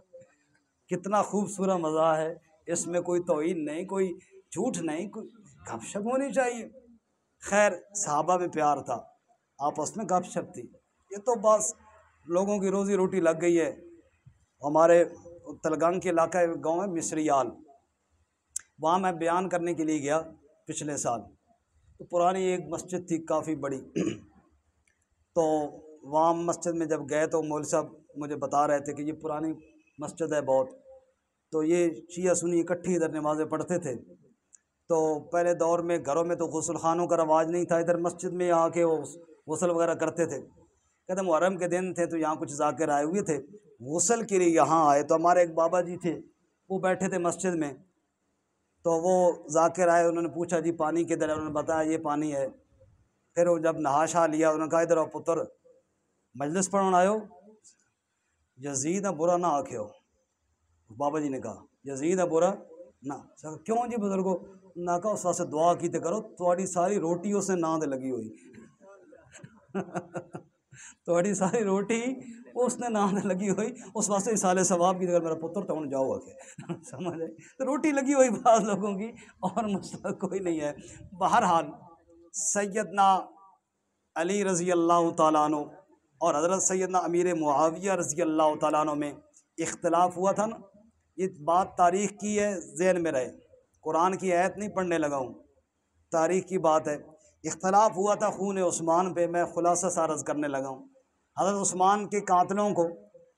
S1: कितना खूबसूरत मज़ा है इसमें, कोई तौहीन नहीं, कोई झूठ नहीं, कोई गपशप होनी चाहिए। खैर, सहाबा में प्यार था, आपस में गपशप थी। ये तो बस लोगों की रोज़ी रोटी लग गई है। हमारे तलगंग के इलाका गांव है मिस्रियाल, वहाँ मैं बयान करने के लिए गया पिछले साल। तो पुरानी एक मस्जिद थी काफ़ी बड़ी तो वहाँ मस्जिद में जब गए तो मौलवी साहब मुझे बता रहे थे कि ये पुरानी मस्जिद है बहुत, तो ये शिया सुन्नी इकट्ठी इधर नमाज़ें पढ़ते थे। तो पहले दौर में घरों में तो गुस्ल खानों का रवाज नहीं था, इधर मस्जिद में आके वो गुस्ल वगैरह करते थे। कहते मुहर्रम के दिन थे तो यहाँ कुछ जाकिर आए हुए थे, गुस्ल के लिए यहाँ आए। तो हमारे एक बाबा जी थे, वो बैठे थे मस्जिद में, तो वो जाकिर आए, उन्होंने पूछा जी पानी किधर है, उन्होंने बताया ये पानी है। फिर वो जब नहा शा लिया, उन्होंने कहा इधर आओ पुत्र, मजलिस पढ़ने आयो, यजीद ना बुरा ना आखे हो। बाबा जी ने कहा यजीद ना बुरा ना, क्यों जी बुजुर्गो, ना कहा उस वास्ते दुआ की तो करो, थोड़ी सारी रोटी उसने नांद लगी हुई थोड़ी सारी रोटी उसने नांद लगी हुई, उस वास्ते साले सवाब की, अगर मेरा पुत्र तो उन जाओ आके समझ आए, तो रोटी लगी हुई बात लोगों की, और मसला कोई नहीं है। बहरहाल सैयदना अली रज़ी अल्लाह तआला अन्हु और हज़रत सैयदना अमीर मुआविया रज़ी अल्लाह तआला अन्हु में इख्तलाफ हुआ था ना। ये बात तारीख़ की है, ज़हन में रहे, कुरान की आयत नहीं पढ़ने लगा हूँ, तारीख़ की बात है। इख्तलाफ हुआ था खून उस्मान पे, मैं खुलासा सारज़ करने लगा हूँ। हज़रत उस्मान के कातलों को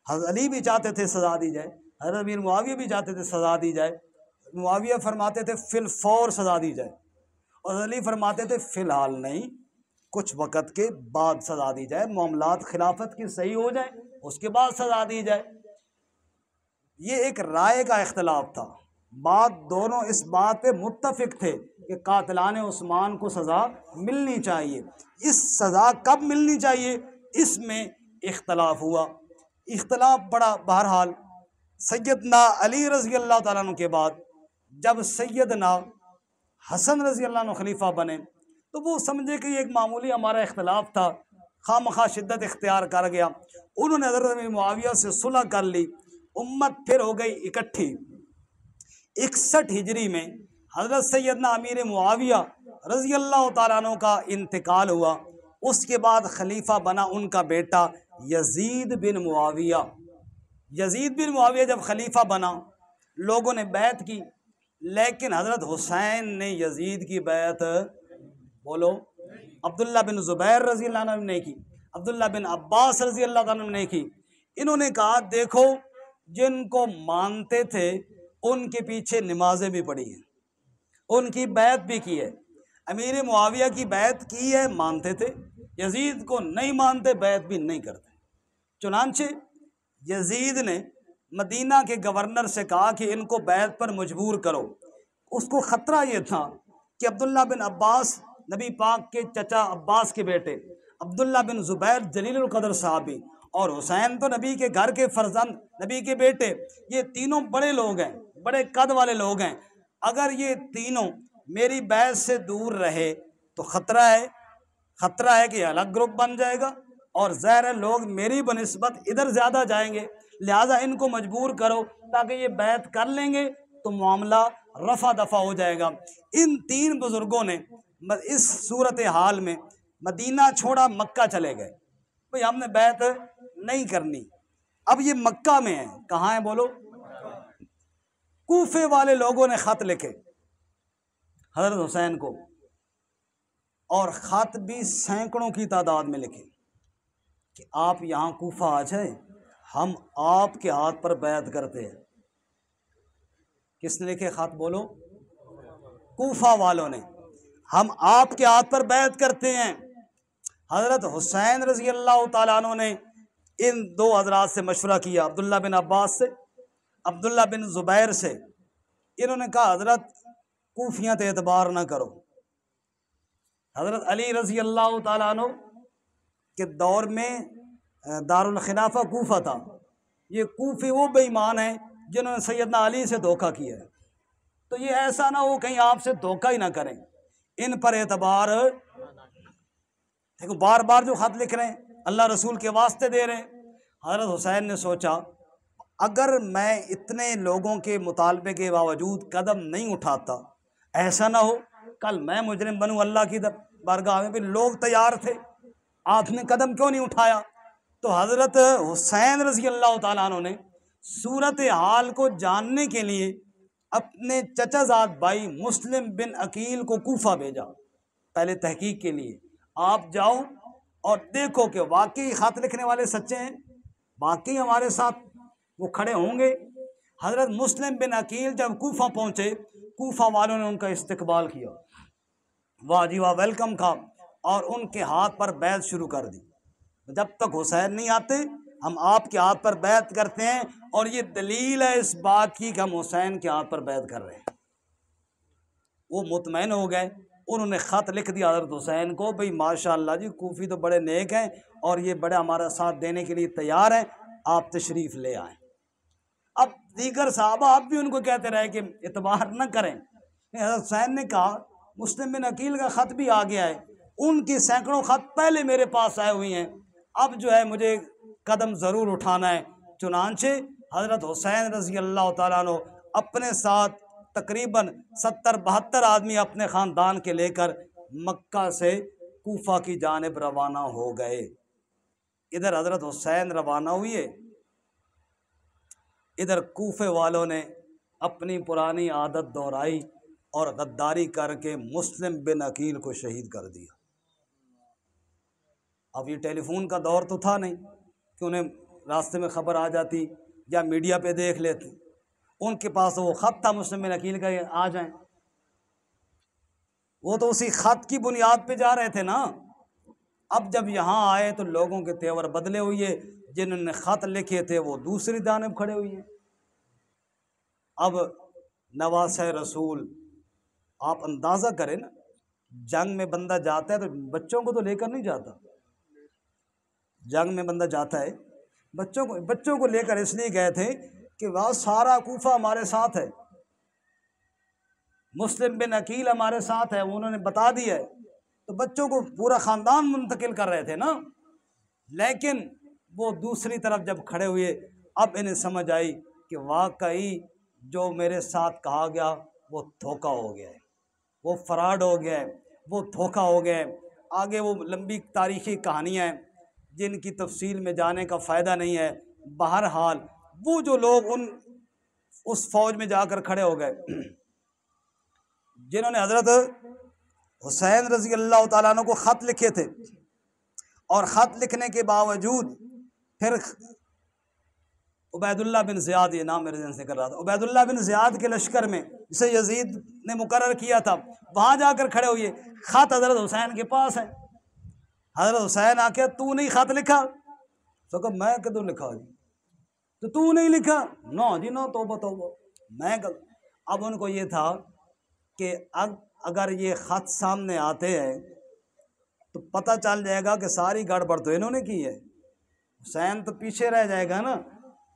S1: हज़रत अली भी चाहते थे सज़ा दी जाए, हज़रत अमीर मुआविया भी चाहते थे सज़ा दी जाए। मुआविया फरमाते थे फ़िल फ़ौर सज़ा दी जाए, और अली फरमाते थे फ़िलहाल नहीं, कुछ वक़्त के बाद सज़ा दी जाए, मामलात खिलाफत की सही हो जाए उसके बाद सज़ा दी जाए। ये एक राय का इख्तलाफ था। बात दोनों इस बात पे मुत्तफिक थे कि कातिलान उस्मान को सज़ा मिलनी चाहिए। इस सज़ा कब मिलनी चाहिए, इसमें इख्तलाफ हुआ। इख्तलाफ बड़ा, बहरहाल सैयदना अली रज़ी अल्लाह तआला अन्हु के बाद जब सैयदना हसन रज़ी अल्लाह अन्हु खलीफा बने, तो वो समझे कि एक मामूली हमारा इख्तलाफ था, खामखा शिद्दत इख्तियार कर गया। उन्होंने हज़रत अमीर मुआविया से सुलह कर ली, उम्मत फिर हो गई इकट्ठी। 61 हिजरी में हज़रत सैयदना अमीर मुआविया रज़ी अल्लाह तआला अन्हु का इंतकाल हुआ। उसके बाद खलीफा बना उनका बेटा यजीद बिन मुआविया। यजीद बिन मुआविया जब खलीफा बना, लोगों ने बैत की, लेकिन हज़रत हुसैन ने यजीद की बैत, बोलो, अब्दुल्ला बिन ज़ुबैर रज़ी अल्लाह अन्हु ने की, अब्दुल्ला बिन अब्बास रज़ी अल्लाह अन्हु ने की। इन्होंने कहा देखो, जिनको मानते थे उनके पीछे नमाजें भी पढ़ी हैं, उनकी बैत भी की है। अमीर मुआविया की बैत की है, मानते थे, यजीद को नहीं मानते, बैत भी नहीं करते। चुनांचे यजीद ने मदीना के गवर्नर से कहा कि इनको बैत पर मजबूर करो। उसको ख़तरा ये था कि अब्दुल्ला बिन अब्बास, नबी पाक के चचा अब्बास के बेटे, अब्दुल्ला बिन ज़ुबैर जलीलुल क़द्र साहबी, और हुसैन तो नबी के घर के फर्जंद, नबी के बेटे, ये तीनों बड़े लोग हैं, बड़े कद वाले लोग हैं। अगर ये तीनों मेरी बैत से दूर रहे तो ख़तरा है कि अलग ग्रुप बन जाएगा, और ज़ाहिर लोग मेरी बनिस्बत इधर ज़्यादा जाएंगे, लिहाजा इनको मजबूर करो ताकि ये बैत कर लेंगे तो मामला रफा दफा हो जाएगा। इन तीन बुजुर्गों ने इस सूरत हाल में मदीना छोड़ा, मक्का चले गए, भाई हमने बैत नहीं करनी। अब ये मक्का में है, कहाँ है बोलो? कूफे वाले लोगों ने ख़त लिखे हज़रत हुसैन को, और ख़त भी सैकड़ों की तादाद में लिखे कि आप यहाँ कूफा आ जाए, हम आपके हाथ पर बैत करते हैं। किसने लिखे ख़त बोलो? कूफा वालों ने, हम आपके हाथ पर बैत करते हैं। हज़रत हुसैन रज़ी अल्लाह तआला अन्हु ने इन दो हज़रात से मशवरा किया, अब्दुल्ला बिन अब्बास से, अब्दुल्ला बिन ज़ुबैर से। इन्होंने कहा हज़रत कूफियत एतबार ना करो। हज़रत अली रज़ी अल्लाह तआला अन्हु के दौर में दारुल खिलाफा कूफा था। ये कूफी वो बेईमान हैं जिन्होंने सैयदना अली से धोखा किया है, तो ये ऐसा ना हो कहीं आपसे धोखा ही ना करें, इन पर एतबार। देखो बार बार जो ख़त लिख रहे हैं अल्लाह रसूल के वास्ते दे रहे हैं। हज़रत हुसैन ने सोचा अगर मैं इतने लोगों के मुतालबे के बावजूद कदम नहीं उठाता, ऐसा ना हो कल मैं मुजरिम बनूं अल्लाह की बारगाह में। भी लोग तैयार थे, आपने कदम क्यों नहीं उठाया? तो हज़रत हुसैन रज़ी अल्लाह तआला अन्हु ने सूरत हाल को जानने के लिए अपने चचाजाद भाई मुस्लिम बिन अकील को कूफा भेजा, पहले तहकीक के लिए। आप जाओ और देखो कि वाकई ख़त लिखने वाले सच्चे हैं, वाकई हमारे साथ वो खड़े होंगे। हज़रत मुस्लिम बिन अकील जब कूफा पहुँचे, कूफा वालों ने उनका इस्तकबाल किया, वाह जी वाह, वेलकम कहा, और उनके हाथ पर बैत शुरू कर दी। जब तक हुसैन नहीं आते हम आपके हाथ पर बैत करते हैं, और ये दलील है इस बात की कि हम हुसैन के हाथ पर बैत कर रहे हैं। वो मुतमईन हो गए, उन्होंने ख़त लिख दिया हज़रत हुसैन को, भाई माशाअल्लाह जी कूफी तो बड़े नेक हैं और ये बड़े हमारा साथ देने के लिए तैयार हैं, आप तशरीफ़ ले आएँ। अब दीगर साहबा आप भी उनको कहते रहे कि इतबार न करें। हज़रत हुसैन ने कहा मुस्लिम बिन अकील का ख़त भी आ गया है, उनकी सैकड़ों ख़त पहले मेरे पास आए हुए हैं, अब जो है मुझे कदम ज़रूर उठाना है। चुनांचे हज़रत हुसैन रज़ी अल्लाह तआला अन्हु अपने साथ तकरीबन 70-72 आदमी अपने ख़ानदान के लेकर मक्का से कूफा की जानिब रवाना हो गए। इधर हज़रत हुसैन रवाना हुए, इधर कूफे वालों ने अपनी पुरानी आदत दोहराई और गद्दारी करके मुस्लिम बिन अकील को शहीद कर दिया। अब ये टेलीफोन का दौर तो था नहीं कि उन्हें रास्ते में खबर आ जाती या मीडिया पे देख लेते, उनके पास वो ख़त था मुस्लिम बिन अकील का, आ जाएं। वो तो उसी ख़त की बुनियाद पे जा रहे थे ना। अब जब यहाँ आए तो लोगों के तेवर बदले हुए, जिन्होंने ख़त लिखे थे वो दूसरी जानिब खड़े हुए हैं। अब नवासे रसूल, आप अंदाज़ा करें ना, जंग में बंदा जाता है तो बच्चों को तो लेकर नहीं जाता। जंग में बंदा जाता है बच्चों को लेकर इसलिए गए थे कि वह सारा कूफा हमारे साथ है, मुस्लिम बिन अकील हमारे साथ है, उन्होंने बता दिया है, तो बच्चों को पूरा ख़ानदान मुंतकिल कर रहे थे ना। लेकिन वो दूसरी तरफ जब खड़े हुए, अब इन्हें समझ आई कि वाकई जो मेरे साथ कहा गया वो धोखा हो गया है, वो फ्रॉड हो गया है, वो धोखा हो गया है। आगे वो लंबी तारीख़ी कहानियाँ हैं जिनकी तफसील में जाने का फ़ायदा नहीं है। बहरहाल वो जो लोग उस फ़ौज में जाकर खड़े हो गए जिन्होंने हज़रत हुसैन रज़ी अल्लाह तआला अन्हु को ख़त लिखे थे, और ख़त लिखने के बावजूद फिर उबैदुल्लाह बिन ज़ियाद, ये नाम मेरे जहन से कर रहा था, उबैदुल्लाह बिन ज़ियाद के लश्कर में जिसे यजीद ने मुकर्रर किया था, वहाँ जाकर खड़े हुए, ख़त हज़रत हुसैन के पास है। हज़रत हुसैन आके तू नहीं ख़त लिखा? तो कहा मैं कदों लिखा जी, तो तू नहीं लिखा? नो जी नो, तौबा तौबा, मैं कल। अब उनको ये था कि अगर ये ख़त सामने आते हैं तो पता चल जाएगा कि सारी गड़बड़ तो इन्होंने की है, हुसैन तो पीछे रह जाएगा ना।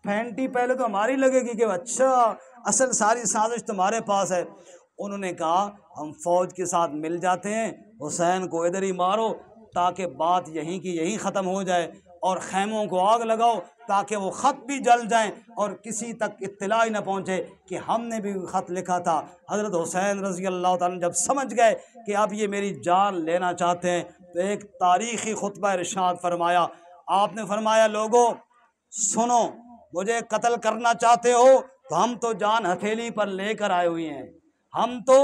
S1: फैंटी पहले तो हमारी लगेगी कि अच्छा असल सारी साजिश तुम्हारे पास है। उन्होंने कहा हम फ़ौज के साथ मिल जाते हैं, हुसैन को इधर ही मारो ताकि बात यहीं की यहीं ख़त्म हो जाए, और ख़ैमों को आग लगाओ ताकि वो ख़त भी जल जाएं और किसी तक इत्तला ही न पहुँचे कि हमने भी ख़त लिखा था। हज़रत हुसैन रज़ी अल्लाह तआला जब समझ गए कि अब ये मेरी जान लेना चाहते हैं, तो एक तारीख़ी खुतबा इरशाद फरमाया। आपने फरमाया लोगों सुनो, मुझे कत्ल करना चाहते हो तो हम तो जान हथेली पर लेकर आए हुए हैं, हम तो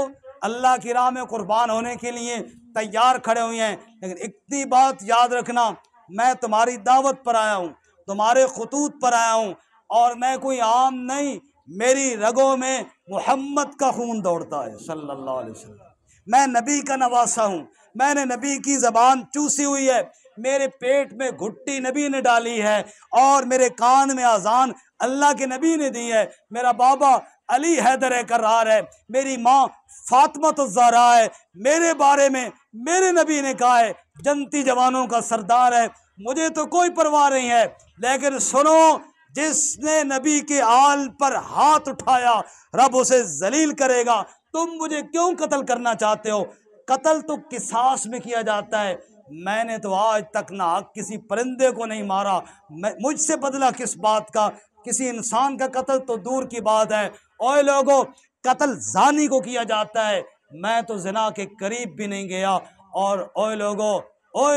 S1: अल्लाह की राह में कुर्बान होने के लिए तैयार खड़े हुए हैं। लेकिन इतनी बात याद रखना, मैं तुम्हारी दावत पर आया हूँ, तुम्हारे खतूत पर आया हूँ, और मैं कोई आम नहीं, मेरी रगों में मोहम्मद का खून दौड़ता है सल्लल्लाहु अलैहि वसल्लम। मैं नबी का नवासा हूँ, मैंने नबी की ज़बान चूसी हुई है, मेरे पेट में घुट्टी नबी ने डाली है, और मेरे कान में अजान अल्लाह के नबी ने दी है। मेरा बाबा अली हैदर करार है, मेरी माँ फातिमा तो ज़हरा है, मेरे बारे में मेरे नबी ने कहा है जनती जवानों का सरदार है। मुझे तो कोई परवाह नहीं है, लेकिन सुनो, जिसने नबी के आल पर हाथ उठाया रब उसे जलील करेगा। तुम मुझे क्यों कत्ल करना चाहते हो? कत्ल तो किसास में किया जाता है, मैंने तो आज तक ना किसी परिंदे को नहीं मारा, मुझसे बदला किस बात का? किसी इंसान का कत्ल तो दूर की बात है। ओए लोगों, कत्ल जानी को किया जाता है, मैं तो ज़िना के करीब भी नहीं गया। और ओए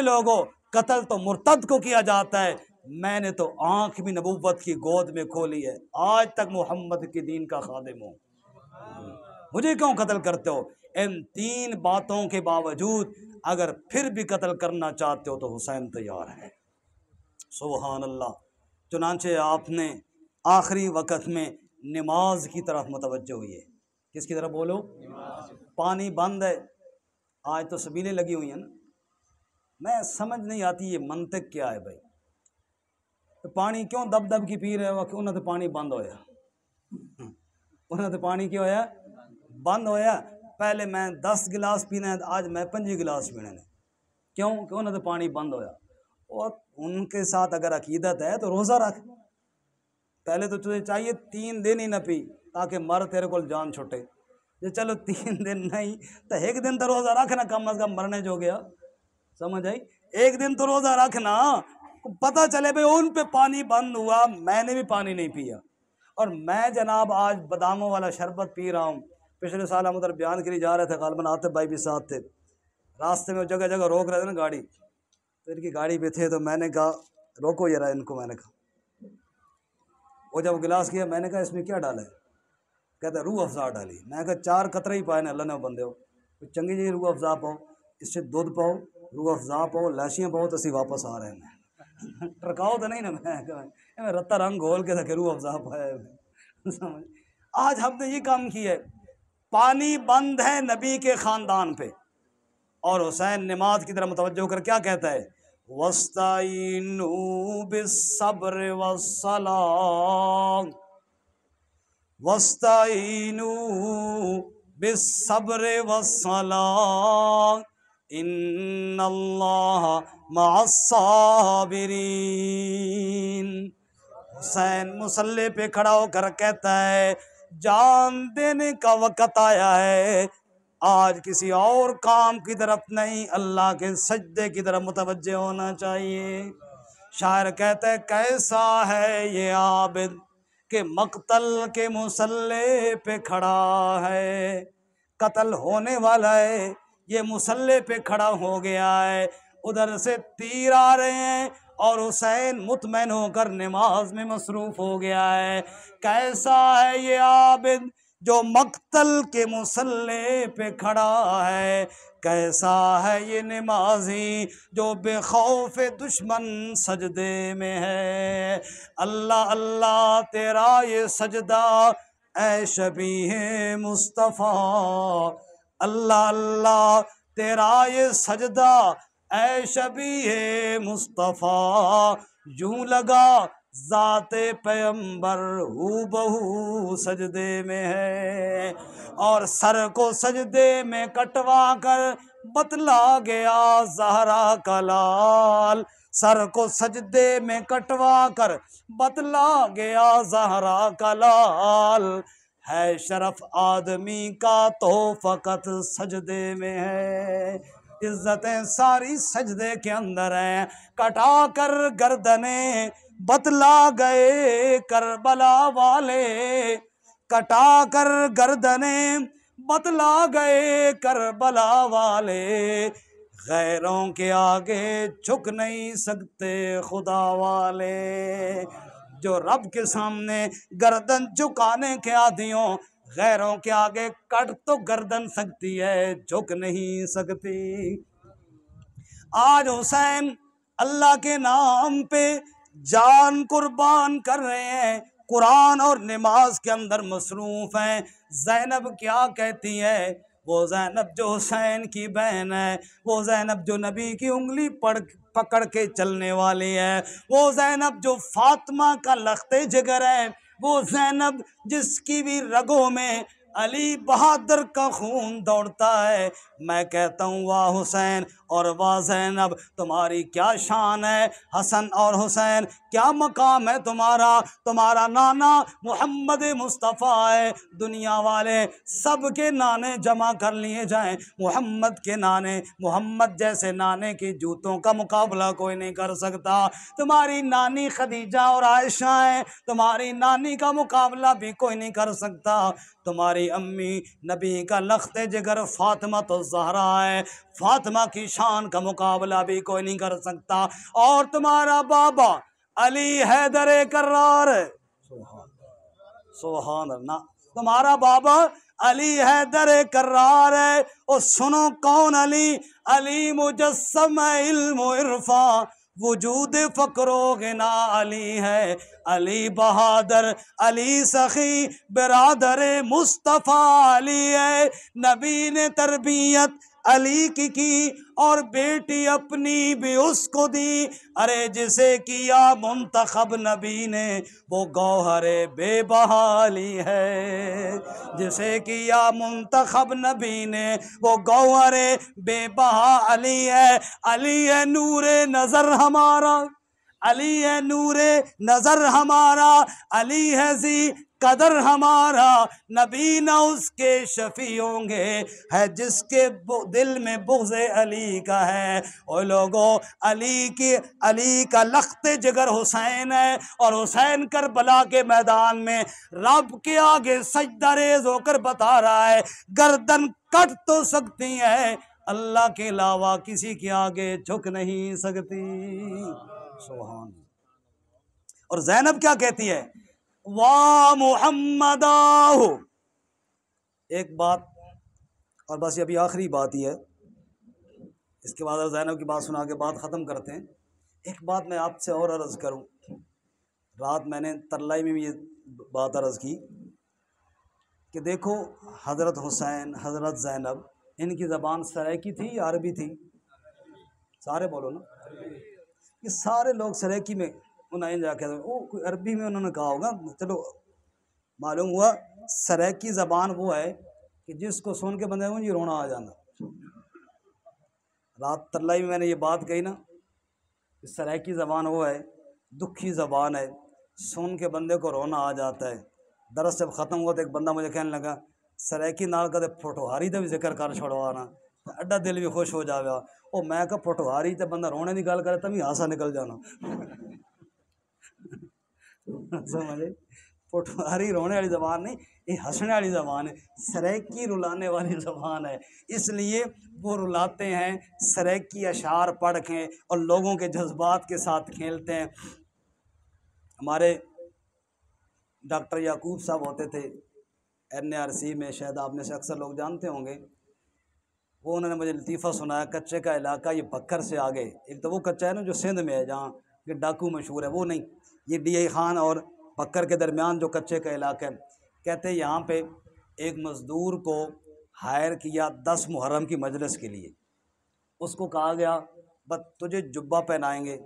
S1: लोगों, कत्ल तो मुर्तद को किया जाता है, मैंने तो आंख भी नबूवत की गोद में खोली है, आज तक मोहम्मद के दीन का खादिम हूँ, मुझे क्यों कत्ल करते हो? इन तीन बातों के बावजूद अगर फिर भी कत्ल करना चाहते हो तो हुसैन तैयार है। सुभान अल्लाह। चुनांचे आपने आखिरी वक़्त में नमाज की तरफ मुतवज्जो हुई है। किसकी तरफ बोलो? पानी बंद है, आज तो सबीलें लगी हुई हैं ना। मैं समझ नहीं आती ये मंतिक क्या है भाई। तो पानी क्यों दब दब की पी रहे हो? कि उन्हें तो पानी बंद होया, उन्हें तो पानी क्यों होया? बंद होया। पहले मैं 10 गिलास पीना है, आज मैं 5 गिलास पीने ने। क्यों? कि उन्हें तो पानी बंद होया। और उनके साथ अगर अकीदत है तो रोज़ा रख। पहले तो तुझे चाहिए 3 दिन ही न पी, ताकि मर तेरे को जान छुटे। जो चलो 3 दिन नहीं तो 1 दिन तो रोज़ा रखना, कम अज कम मरने जो गया। समझ आई? 1 दिन तो रोज़ा रखना, पता चले भाई उन पे पानी बंद हुआ, मैंने भी पानी नहीं पिया। और मैं जनाब आज बादामों वाला शरबत पी रहा हूँ। पिछले साल हम उधर बयान के लिए जा रहे थे, गालबन आते भाई भी साथ थे। रास्ते में जगह जगह रोक रहे थे ना गाड़ी, तो इनकी गाड़ी पे थे, तो मैंने कहा रोको जरा इनको। मैंने कहा, वो जब गिलास किया मैंने कहा इसमें क्या डाला है? कहते रूह अफ़ज़ा डाली। मैं कहा 4 कतरे ही पाए ना अल्लाह ने बंदे हो, तो चंगी जी रूह अफ़ज़ा पाओ, इससे दूध पाओ, रूह अफ़ज़ा पाओ, लाशियाँ पाओ, तो असी वापस आ रहे हैं। टरकाओ तो नहीं ना। मैं रत्ता रंग घोल के था रूह अफ़ज़ा पाया। आज हमने ये काम किया है। पानी बंद है नबी के ख़ानदान पे। और हुसैन नमाज की तरफ मुतवज्जो कर क्या कहता है? वस्ताइनु बिस्सब्र वस्सलाह, वस्ताइनु बिस्सब्र वस्सलाह, इन्नल्लाह मअस्साबिरीन। हुसैन मुसल्ले पे खड़ा होकर कहता है जान देने का वक़्त आया है, आज किसी और काम की तरफ नहीं, अल्लाह के सजदे की तरफ मुतवज्जे होना चाहिए। शायर कहते हैं कैसा है ये आबिद के मक्तल के मुसल्ले पे खड़ा है, कत्ल होने वाला है, ये मुसल्ले पे खड़ा हो गया है, उधर से तीर आ रहे हैं और हुसैन मुतमैन होकर नमाज में मसरूफ़ हो गया है। कैसा है ये आबिद जो मक्तल के मुसल्ले पे खड़ा है, कैसा है ये नमाजी जो बेखौफ दुश्मन सजदे में है। अल्लाह अल्लाह तेरा ये सजदा ऐ शबीह मुस्तफ़ा, अल्लाह अल्लाह तेरा ये सजदा ऐ शबीह मुस्तफ़ा, यूं लगा ज़ाते पैगंबर हू बहू सजदे में है। और सर को सजदे में कटवा कर बतला गया ज़हरा का लाल, सर को सजदे में कटवा कर बतला गया ज़हरा का लाल, है शरफ आदमी का तो फ़कत सजदे में है। इज्जतें सारी सजदे के अंदर हैं। कटा कर गर्दने बतला गए करबला वाले, कटा कर गर्दने बतला गए करबला वाले, गैरों के आगे झुक नहीं सकते खुदा वाले। जो रब के सामने गर्दन झुकाने के आदियों, गैरों के आगे कट तो गर्दन सकती है, झुक नहीं सकती। आज हुसैन अल्लाह के नाम पे जान कुर्बान कर रहे हैं, कुरान और नमाज के अंदर मसरूफ़ हैं। ज़ैनब क्या कहती है? वो ज़ैनब जो हुसैन की बहन है, वो ज़ैनब जो नबी की उंगली पकड़ के चलने वाली है, वो ज़ैनब जो फातिमा का लख्ते जिगर है, वो ज़ैनब जिसकी भी रगों में अली बहादुर का खून दौड़ता है। मैं कहता हूँ वाह हुसैन और वाह ज़ैनब, तुम्हारी क्या शान है। हसन और हुसैन क्या मकाम है तुम्हारा। तुम्हारा नाना मोहम्मद मुस्तफ़ा है। दुनिया वाले सब के नाने जमा कर लिए जाएं, मोहम्मद के नाने, मोहम्मद जैसे नाने की जूतों का मुकाबला कोई नहीं कर सकता। तुम्हारी नानी खदीजा और आयशा है, तुम्हारी नानी का मुकाबला भी कोई नहीं कर सकता। तुम्हारी अम्मी नबी का लख्ते जिगर फातिमा तो ज़हरा है, फातिमा की शान का मुकाबला भी कोई नहीं कर सकता। और तुम्हारा बाबा अली हैदर कर्रार, सुभान अल्लाह, तुम्हारा बाबा अली हैदर कर्रार है। और सुनो कौन अली? अली मुजस्सम इल्म इरफा वजूद फ़क्रो गिना अली है। अली बहादुर अली सखी बिरादर मुस्तफ़ा अली है। नबी ने तरबियत अली की और बेटी अपनी भी उसको दी। अरे जिसे किया मुंतखब नबी ने वो गौहरे बेबहाली है, जिसे किया मुंतखब नबी ने वो गौहरे बेबहा अली है। अली है नूरे नजर हमारा, अली है नूरे नजर हमारा, अली है जी कदर हमारा। नबी ना उसके शफी होंगे है जिसके दिल में बुग़्ज़े अली का है। और लोगों अली का लख्त जिगर हुसैन है, और हुसैन करबला के मैदान में रब के आगे सजदा रेज़ होकर बता रहा है गर्दन कट तो सकती है, अल्लाह के अलावा किसी के आगे झुक नहीं सकती। सुभान। और ज़ैनब क्या कहती है, वाह मुहम्मदाहु। एक बात और बस, ये अभी आखिरी बात ही है, इसके बाद ज़ैनब की बात सुना के बात ख़त्म करते हैं। एक बात मैं आपसे और अर्ज़ करूं, रात मैंने तरलाई में भी ये बात अर्ज़ की कि देखो हज़रत हुसैन, हज़रत ज़ैनब, इनकी ज़बान सराइकी थी या अरबी थी? सारे बोलो ना, ये सारे लोग सराइकी में उन्हें जाके वो कोई अरबी में उन्होंने कहा होगा, चलो मालूम हुआ सराइकी ज़बान वो है कि जिसको सुन के बंदे मुझे रोना आ जाना। रात तरलाई में मैंने ये बात कही ना, सराइकी ज़बान वो है, दुखी ज़बान है, सुन के बंदे को रोना आ जाता है। दरस जब ख़त्म हुआ तो एक बंदा मुझे कहने लगा सराइकी नाल का फोटोहारी का भी जिक्र कर छोड़वाना, अड्डा दिल भी खुश हो जाएगा। ओ मैं कहा फोटोहारी तो बंदा रोने की गल करे तभी हासा निकल जाना। समझे, पोठवारी रोने वाली ज़बान नहीं, ये हंसने वाली ज़बान है, सराइकी रुलाने वाली ज़बान है। इसलिए वो रुलाते हैं, सराइकी अशार पढ़ के और लोगों के जज्बात के साथ खेलते हैं। हमारे डॉक्टर याकूब साहब होते थे NARC में, शायद आप में से अक्सर लोग जानते होंगे। वो उन्होंने मुझे लतीफ़ा सुनाया, कच्चे का इलाका ये बक्कर से आगे, एक तो वो कच्चा है ना जो सिंध में है जहाँ के डाकू मशहूर है, वो नहीं, ये DI खान और बक्कर के दरमियान जो कच्चे का इलाका है। कहते हैं यहाँ पे एक मज़दूर को हायर किया 10 मुहर्रम की मजलिस के लिए। उसको कहा गया बस तुझे जुब्बा पहनाएंगे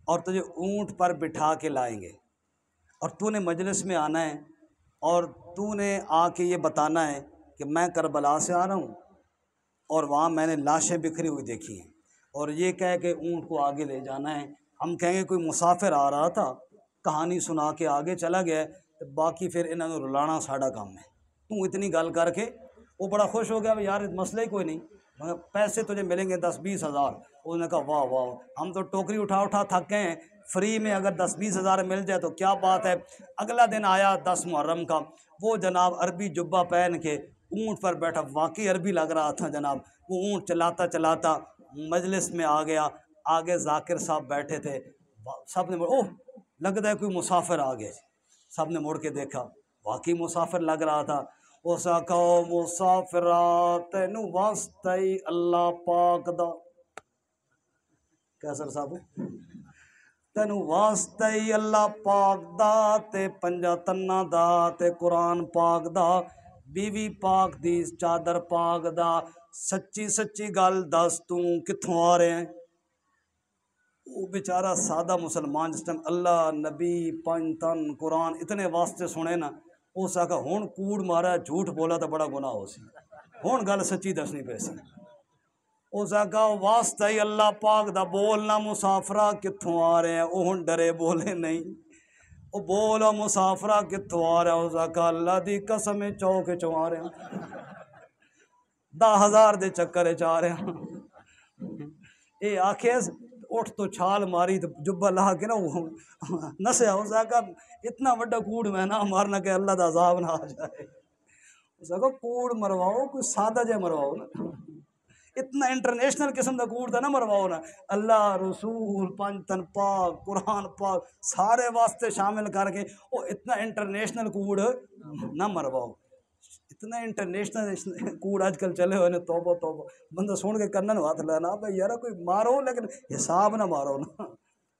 S1: और तुझे ऊँट पर बिठा के लाएंगे और तूने मजलिस में आना है और तूने आके ये बताना है कि मैं करबला से आ रहा हूँ और वहाँ मैंने लाशें बिखरी हुई देखी हैं, और ये कह के ऊँट को आगे ले जाना है। हम कहेंगे कोई मुसाफिर आ रहा था, कहानी सुना के आगे चला गया, तो बाकी फिर इन्होंने रुलाना साड़ा काम है। तू इतनी गल करके वो बड़ा खुश हो गया, यार मसला ही कोई नहीं, मगर पैसे तुझे मिलेंगे 10-20 हज़ार। उसने कहा वाह वाह, हम तो टोकरी उठा उठा थक गए हैं, फ्री में अगर 10-20 हज़ार मिल जाए तो क्या बात है। अगला दिन आया 10 मुहर्रम का, वो जनाब अरबी जुब्बा पहन के ऊँट पर बैठा, वाकई अरबी लग रहा था जनाब। वो ऊँट चलाता चलाता मजलिस में आ गया, आगे जाकिर साहब बैठे थे। सब ने ओह लगता है कोई मुसाफिर आ गया। सब ने मुड़ के देखा, वाकई मुसाफिर लग रहा था। उस कहो मुसाफिरा तेनू वास्ते अल्लाह पाक दा, कैसर साहब, तेनू वास्ते अल्लाह पाक दा ते पंजा तन्ना दा ते कुरान पाक दा, बीवी पाक दी चादर पाक दा, सच्ची सच्ची गल दस तू कित्थों आ रहे हैं। वो बेचारा सादा मुसलमान जिस टाइम अल्लाह नबी पंज तन कुरान इतने वास्ते सुने ना, उस आखा हुण कूड़ मारा झूठ बोला तो बड़ा गुनाह हो सी, हुण गल सच्ची दसनी पैसी। उस आखा वास्ता ही अल्लाह पाक दा बोलना मुसाफरा कित्थों आ रहे हैं। वो हुण डरे बोले नहीं, वो बोला मुसाफरा कित्थों आ रहा है। उस आखा अल्लाह दी कसम चौक चो आ रहे हैं, 10,000 दे चक्कर च आ रहे हैं। ये आखे उठ तो छाल मारी तो जुब्बा ला के ना वो नसया। उस आका इतना वड्डा कूड़ मैं ना मारना कि अल्लाह दा अज़ाब ना आ जाए। उस आका कूड़ मरवाओ कोई सादा जहा मरवाओ ना, इतना इंटरनेशनल किस्म का कूड़ था ना मरवाओ ना, अल्लाह रसूल पंज तन पाक कुरान पाक सारे वास्ते शामिल करके वो इतना इंटरनेशनल कूड़ ना मरवाओ। इतना इंटरनेशनल कूड़ आजकल चले हुए ने, तौबा तौबा, बंदा सुन के कन्नन हाथ लाना भाई यार कोई मारो लेकिन हिसाब ना मारो ना।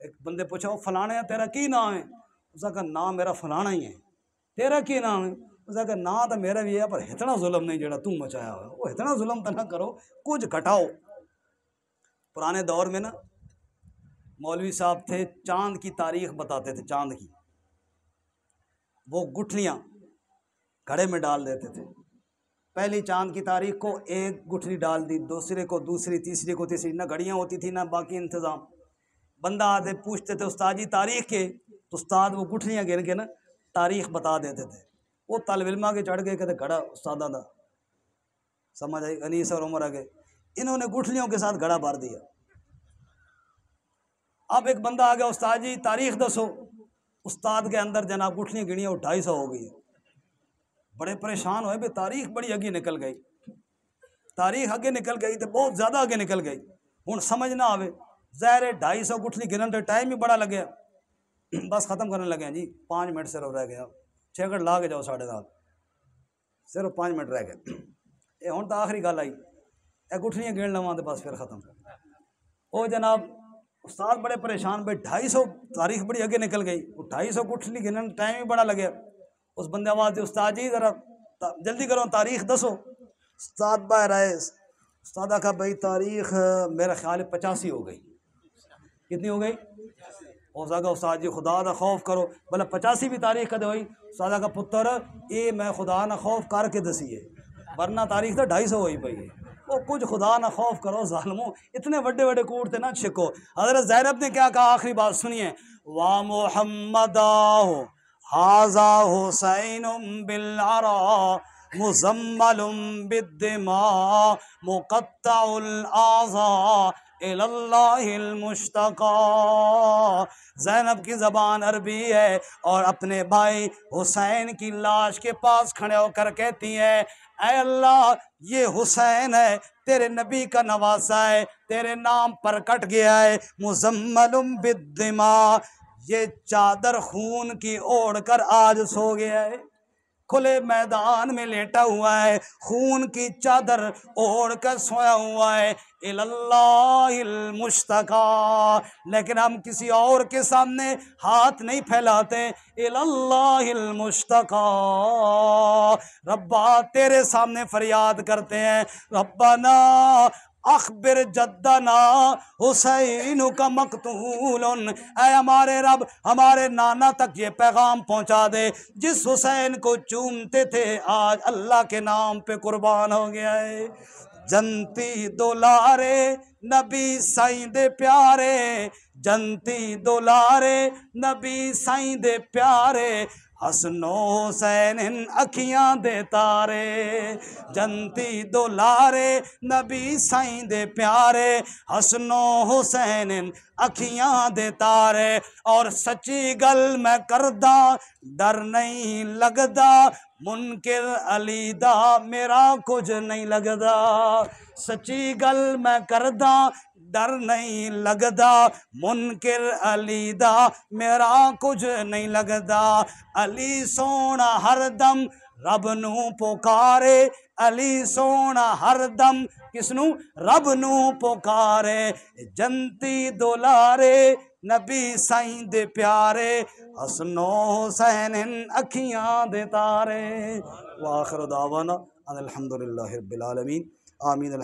S1: एक बंदे पूछा वो फलाने तेरा की नाम है, उसका नाम मेरा फलाना ही है, तेरा की नाम है, उसका ना तो मेरा भी है, पर इतना जुल्म नहीं जड़ा तू मचाया हो, वो इतना जुल्म तो ना करो, कुछ घटाओ। पुराने दौर में ना मौलवी साहब थे, चांद की तारीख बताते थे, चांद की। वो गुठलियाँ घड़े में डाल देते थे। पहली चांद की तारीख को एक गुठली डाल दी, दूसरे को दूसरी, तीसरे को तीसरी। ना घड़ियाँ होती थी ना बाकी इंतज़ाम। बंदा आते पूछते थे उस्ताद जी तारीख के, तो उस्ताद वो गुठलियाँ गिन के ना तारीख बता देते थे। वो तालिब इल्म के चढ़ गए, कहते घड़ा उस्तादा दा, समझ आई, अनीस और उमर आ गए। इन्होंने गुठलियों के साथ घड़ा भर दिया। अब एक बंदा आ गया, उस्ताद जी तारीख दसो। उस्ताद के अंदर जनाब गुठलियाँ गिनी और 250 हो गई। बड़े परेशान हुए, भाई तारीख बड़ी आगे निकल गई, तारीख आगे निकल गई तो बहुत ज़्यादा आगे निकल गई। हूँ समझ ना आवे, ज़ाहिर है 250 गुठली गिनन तो टाइम ही बड़ा लगे। बस ख़त्म करने लगे जी, 5 मिनट सिर्फ रह गया, 6 घंटे ला के जाओ, 7:30, सिर्फ 5 मिनट रह गए। ये हूँ तो आखिरी गल आई, ए गुठलियाँ गिन लवां तो बस फिर ख़त्म। ओ जनाब उस्ताद बड़े परेशान, भाई 250 तारीख बड़ी आगे निकल गई, 250 गुठली गिनन टाइम ही बड़ा लगे। उस बंदे आवाज़ दी, उस्ताद जी ज़रा जल्दी करो, तारीख दसो। उस्ताद बाहर आए, उस्ताद का भाई तारीख मेरा ख्याल है 85 हो गई। कितनी हो गई? उस्ताद उस्ताद जी खुदा ना खौफ करो, बोला 85 भी तारीख कदे हुई? उस्ताद का पुत्र ये मैं खुदा ना खौफ करके दसी है, वरना तारीख तो 250 हुई पई है। वो कुछ खुदा ना खौफ करो ज़ालिमों, इतने बड़े बड़े कूटते ना छिको। हज़रत ज़ैनब ने क्या कहा, आखिरी बात सुनिए, वा मुहम्मदा हाजा हुसैनुम बिल अरा मुज़म्मलुम बिद्दिमा मुक़त्तउल आज़ा इलल्लाहिल मुश्तक़ा। ज़ैनब की ज़बान अरबी है और अपने भाई हुसैन की लाश के पास खड़े होकर कहती है, ऐ अल्लाह ये हुसैन है, तेरे नबी का नवासा है, तेरे नाम पर कट गया है। मुज़म्मलुम बिद्दिमा, ये चादर खून की ओढ़ कर आज सो गया है, खुले मैदान में लेटा हुआ है, खून की चादर ओढ़ कर सोया हुआ है। इलल्लाहिल मुश्तका, लेकिन हम किसी और के सामने हाथ नहीं फैलाते। इलल्लाहिल मुश्तका, रब्बा तेरे सामने फरियाद करते हैं, रब्बाना अखबिर जद्दना हुसैन का मकतूलन, ऐ हमारे रब हमारे नाना तक ये पैगाम पहुंचा दे, जिस हुसैन को चूमते थे आज अल्लाह के नाम पे कुर्बान हो गया है। जनती दुलारे नबी साईं दे प्यारे, जनती दुलारे नबी साईं दे प्यारे, हसनो हुसैन अखियां दे तारे। जनती दुलारे नबी साईं दे प्यारे, हसनो हुसैन अखियां दे तारे। और सच्ची गल मैं करदा डर नहीं लगदा, मुनकिर अली दा मेरा कुछ नहीं लगदा। सच्ची गल मैं करदा डर नहीं लगदा, मुनकिर अली दा मेरा कुछ नहीं लगदा। अली सोना हरदम रब नू पुकारे, अली सोना हरदम किसनू? रब नू पुकारे। जनती दुलारे नबी साईं दे प्यारे, हसनो हुसैन अखियां दे तारे। व आखिर दावाना अनिल हम्दुलिल्लाहि रब्बिल आलमीन, आमीन।